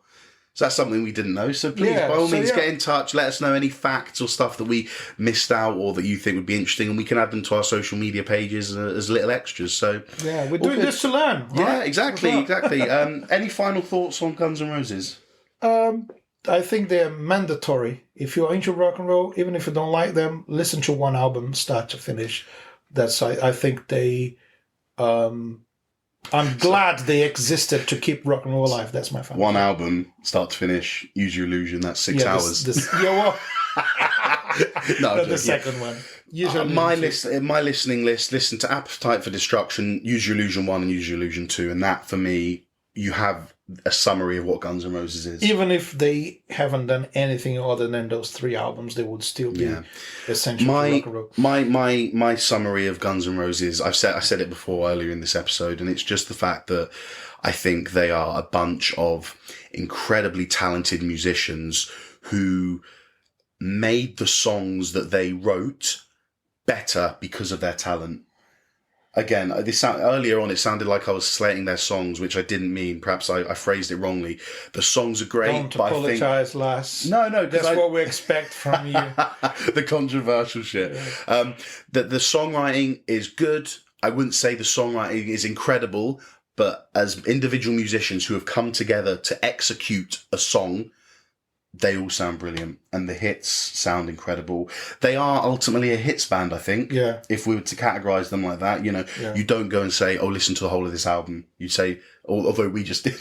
So that's something we didn't know. So please, by all means, get in touch. Let us know any facts or stuff that we missed out or that you think would be interesting, and we can add them to our social media pages as little extras. So
we're doing this to learn. Right?
Yeah, exactly. Any final thoughts on Guns N' Roses?
I think they're mandatory. If you're into rock and roll, even if you don't like them, listen to one album, start to finish. I think they. I'm glad they existed to keep rock and roll alive. That's my final.
One album, start to finish, Use Your Illusion. That's 6 hours.
No, the second one.
My listening list. Listen to Appetite for Destruction, Use Your Illusion 1 and Use Your Illusion 2, and that for me, you have a summary of what Guns N' Roses is.
Even if they haven't done anything other than those 3 albums, they would still be essential for rock and roll.
My summary of Guns N' Roses, I said it before earlier in this episode, and it's just the fact that I think they are a bunch of incredibly talented musicians who made the songs that they wrote better because of their talent. Again, earlier on, it sounded like I was slating their songs, which I didn't mean. Perhaps I phrased it wrongly. The songs are great.
Don't apologise, Laz.
No.
That's what we expect from you.
The controversial shit. Yeah. The songwriting is good. I wouldn't say the songwriting is incredible, but as individual musicians who have come together to execute a song, they all sound brilliant, and the hits sound incredible. They are ultimately a hits band, I think.
Yeah.
If we were to categorize them like that, you don't go and say, "Oh, listen to the whole of this album." You say, although we just did,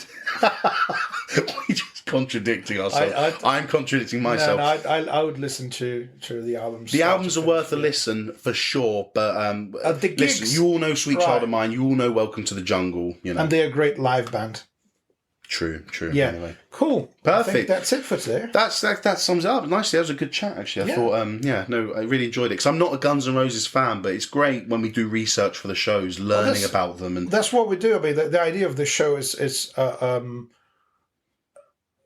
we just contradicting ourselves. I'm contradicting myself.
No, I would listen to the albums.
The albums are worth a listen for sure, but
the gigs,
listen, you all know "Sweet Child of Mine." You all know "Welcome to the Jungle."
And they're a great live band.
True.
Yeah.
Anyway.
Cool.
Perfect.
I think that's it for today.
That sums it up nicely. That was a good chat, actually. I thought, I really enjoyed it. Because I'm not a Guns N' Roses fan, but it's great when we do research for the shows, learning about them. And
that's what we do. I mean, the idea of the show is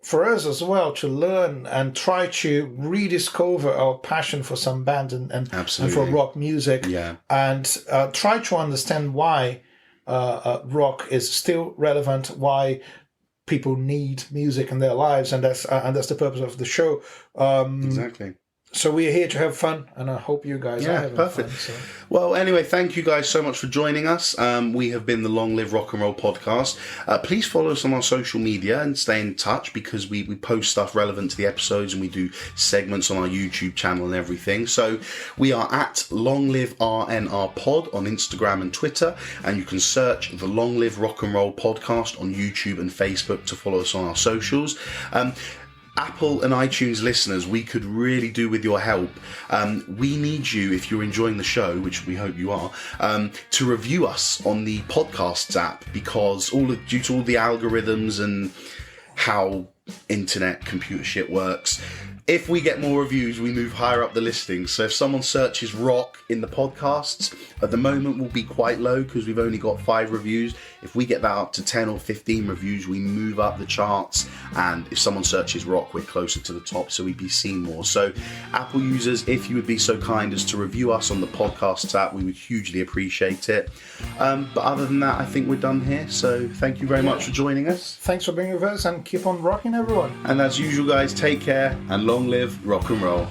for us as well to learn and try to rediscover our passion for some band and for rock music.
Yeah.
And try to understand why rock is still relevant, why people need music in their lives, and that's the purpose of the show.
Exactly.
So we're here to have fun, and I hope you guys are having
perfect.
fun. So.
Well, anyway, thank you guys so much for joining us. We have been the Long Live Rock and Roll podcast. Please follow us on our social media and stay in touch, because we post stuff relevant to the episodes, and we do segments on our YouTube channel and everything. So we are at Long Live RNR Pod on Instagram and Twitter, and you can search the Long Live Rock and Roll podcast on YouTube and Facebook to follow us on our socials. Apple and iTunes listeners, we could really do with your help. We need you, if you're enjoying the show, which we hope you are, to review us on the podcasts app, because due to all the algorithms and how internet computer shit works, if we get more reviews, we move higher up the listings. So if someone searches rock in the podcasts, at the moment we'll be quite low because we've only got 5 reviews. If we get that up to 10 or 15 reviews, we move up the charts. And if someone searches rock, we're closer to the top, so we'd be seen more. So Apple users, if you would be so kind as to review us on the podcasts app, we would hugely appreciate it. But other than that, I think we're done here. So thank you very much for joining us.
Thanks for being with us, and keep on rocking, everyone.
And as usual, guys, take care and long live rock and roll.